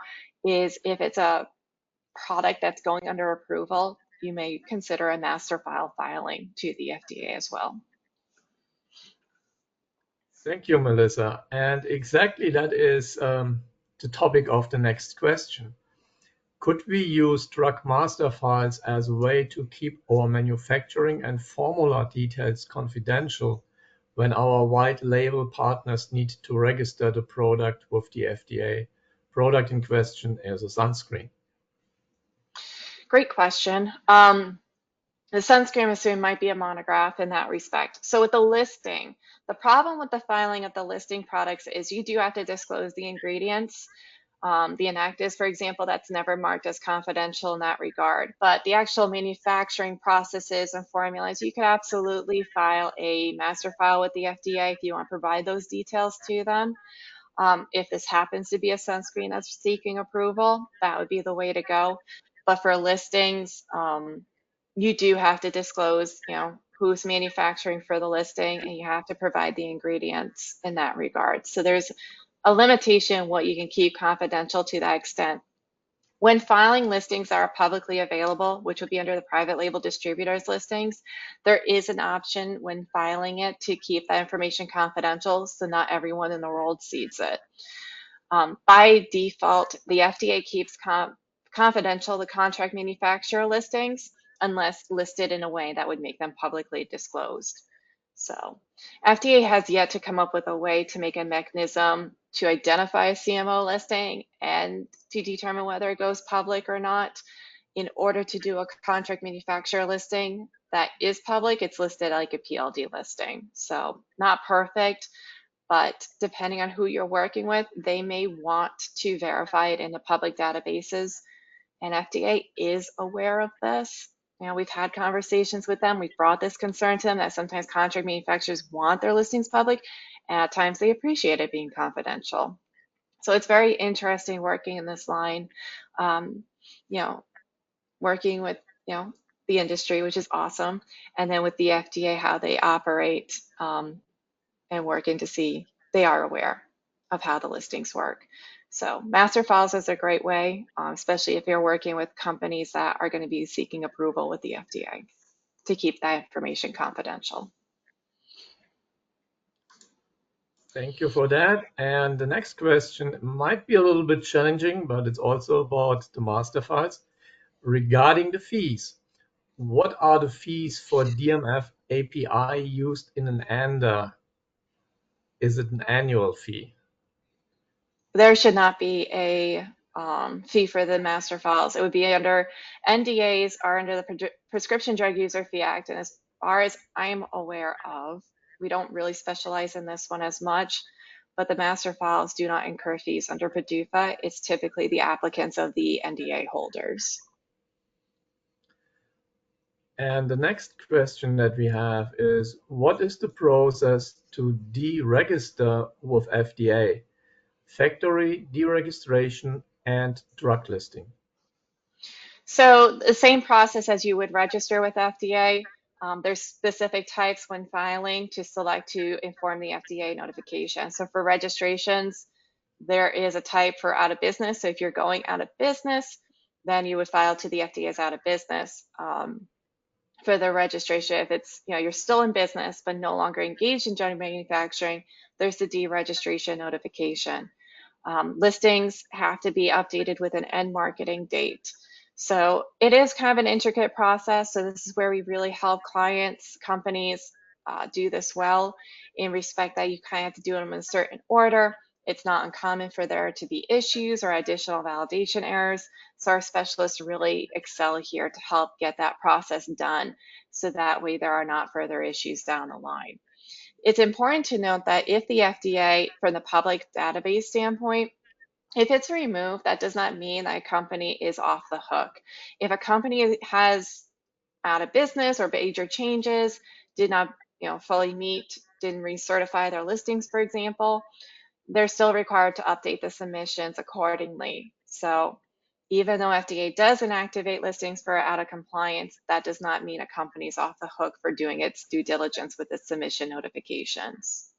Speaker 2: is if it's a product that's going under approval, you may consider a master file filing to the FDA as well.
Speaker 1: Thank you, Melissa. And exactly that is the topic of the next question. Could we use drug master files as a way to keep our manufacturing and formula details confidential when our white label partners need to register the product with the FDA? Product in question is a sunscreen.
Speaker 2: Great question. The sunscreen, I'm assuming, might be a monograph in that respect. So with the listing, the problem with the filing of the listing products is you do have to disclose the ingredients. The inactives, for example, that's never marked as confidential in that regard. But the actual manufacturing processes and formulas, you could absolutely file a master file with the FDA if you want to provide those details to them. If this happens to be a sunscreen that's seeking approval, that would be the way to go. But for listings, you do have to disclose, who's manufacturing for the listing, and you have to provide the ingredients in that regard. So there's a limitation what you can keep confidential to that extent. When filing listings that are publicly available, which would be under the private label distributors listings, there is an option when filing it to keep that information confidential, so not everyone in the world sees it. By default, the FDA keeps confidential the contract manufacturer listings unless listed in a way that would make them publicly disclosed. So FDA has yet to come up with a way to make a mechanism to identify a CMO listing and to determine whether it goes public or not. In order to do a contract manufacturer listing that is public, it's listed like a PLD listing. So not perfect, but depending on who you're working with, they may want to verify it in the public databases. And FDA is aware of this. We've had conversations with them. We've brought this concern to them that sometimes contract manufacturers want their listings public, and at times they appreciate it being confidential. So it's very interesting working in this line, working with, the industry, which is awesome. And then with the FDA, how they operate, and working to see they are aware of how the listings work. So master files is a great way, especially if you're working with companies that are going to be seeking approval with the FDA to keep that information confidential.
Speaker 1: Thank you for that. And the next question might be a little bit challenging, but it's also about the master files. Regarding the fees, what are the fees for DMF API used in an ANDA? Is it an annual fee?
Speaker 2: There should not be a fee for the master files. It would be under NDAs are under the Prescription Drug User Fee Act. And as far as I'm aware of, we don't really specialize in this one as much, but the master files do not incur fees under PDUFA. It's typically the applicants of the NDA holders.
Speaker 1: And the next question that we have is, what is the process to deregister with FDA? Factory deregistration and drug listing.
Speaker 2: So the same process as you would register with FDA. There's specific types when filing to select to inform the FDA notification. So for registrations, there is a type for out of business. So if you're going out of business, then you would file to the FDA as out of business. For the registration, if it's, you're still in business but no longer engaged in general manufacturing, there's the deregistration notification. Listings have to be updated with an end marketing date. So it is kind of an intricate process. So this is where we really help clients, companies do this well, in respect that you kind of have to do them in a certain order. It's not uncommon for there to be issues or additional validation errors. So our specialists really excel here to help get that process done, so that way there are not further issues down the line. It's important to note that if the FDA, from the public database standpoint, if it's removed, that does not mean that a company is off the hook. If a company has out of business or major changes, did not fully meet, didn't recertify their listings, for example, they're still required to update the submissions accordingly. So even though FDA does inactivate listings for out of compliance, that does not mean a company's off the hook for doing its due diligence with its submission notifications.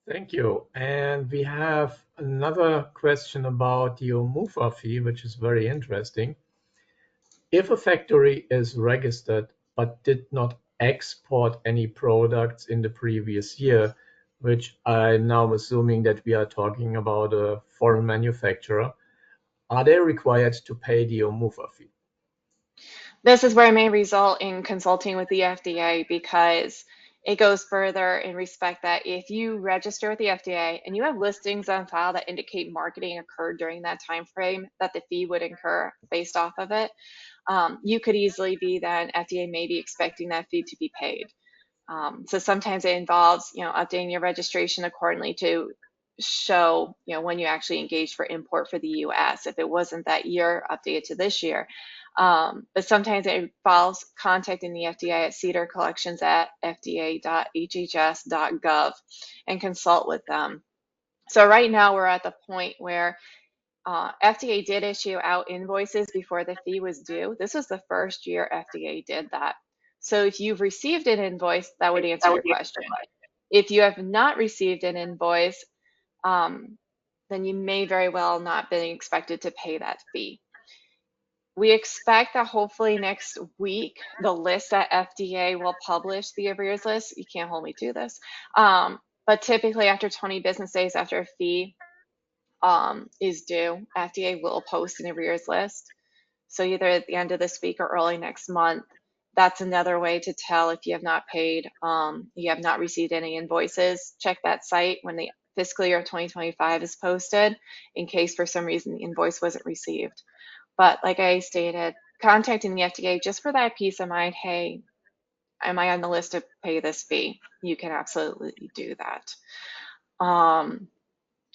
Speaker 1: Thank you. And we have another question about the OMUFA fee, which is very interesting. If a factory is registered but did not export any products in the previous year, which I'm now assuming that we are talking about a foreign manufacturer, are they required to pay the OMUFA fee?
Speaker 2: This is where it may result in consulting with the FDA, because it goes further in respect that if you register with the FDA and you have listings on file that indicate marketing occurred during that time frame, that the fee would incur based off of it, you could easily be then FDA may be expecting that fee to be paid. So sometimes it involves, updating your registration accordingly to show, when you actually engaged for import for the US. If it wasn't that year, update it to this year. But sometimes it involves contacting the FDA at cedar.collections@fda.hhs.gov and consult with them. So right now we're at the point where FDA did issue out invoices before the fee was due. This was the first year FDA did that. So if you've received an invoice, that would answer your question. If you have not received an invoice, then you may very well not be expected to pay that fee. We expect that hopefully next week, the list that FDA will publish, the arrears list, you can't hold me to this, but typically after 20 business days after a fee is due, FDA will post an arrears list. So either at the end of this week or early next month. That's another way to tell if you have not paid, you have not received any invoices. Check that site when the fiscal year 2025 is posted, in case for some reason the invoice wasn't received. But like I stated, contacting the FDA just for that peace of mind, hey, am I on the list to pay this fee? You can absolutely do that.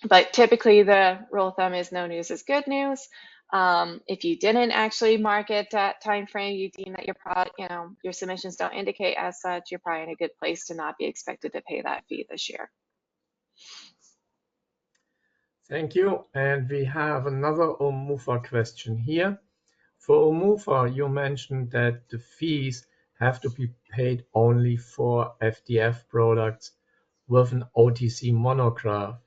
Speaker 2: But typically the rule of thumb is no news is good news. If you didn't actually market that time frame, you deem that your product, your submissions don't indicate as such, you're probably in a good place to not be expected to pay that fee this year.
Speaker 1: Thank you. And we have another OMUFA question here. For OMUFA, you mentioned that the fees have to be paid only for FDF products with an OTC monograph.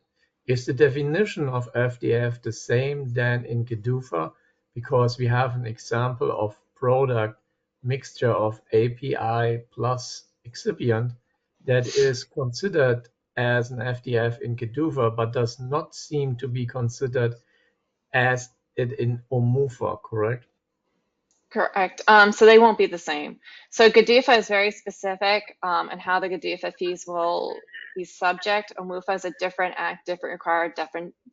Speaker 1: Is the definition of FDF the same than in GDUFA? Because we have an example of product mixture of API plus excipient that is considered as an FDF in GDUFA, but does not seem to be considered as it in OMUFA, correct?
Speaker 2: Correct. So they won't be the same. So GDUFA is very specific, and how the GDUFA fees will be subject. OMUFA is a different act, different required,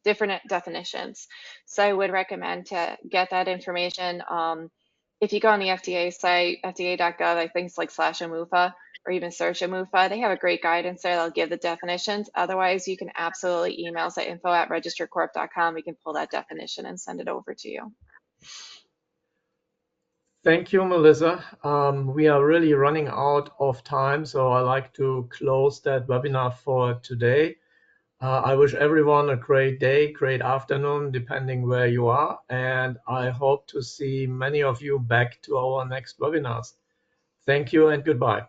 Speaker 2: different definitions. So I would recommend to get that information. If you go on the FDA site, fda.gov, I think it's like /OMUFA, or even search OMUFA, they have a great guidance there. They'll give the definitions. Otherwise, you can absolutely email us at info@registeredcorp.com. We can pull that definition and send it over to you.
Speaker 1: Thank you, Melissa. We are really running out of time, so I like to close that webinar for today. I wish everyone a great day, great afternoon, depending where you are, and I hope to see many of you back to our next webinars. Thank you and goodbye.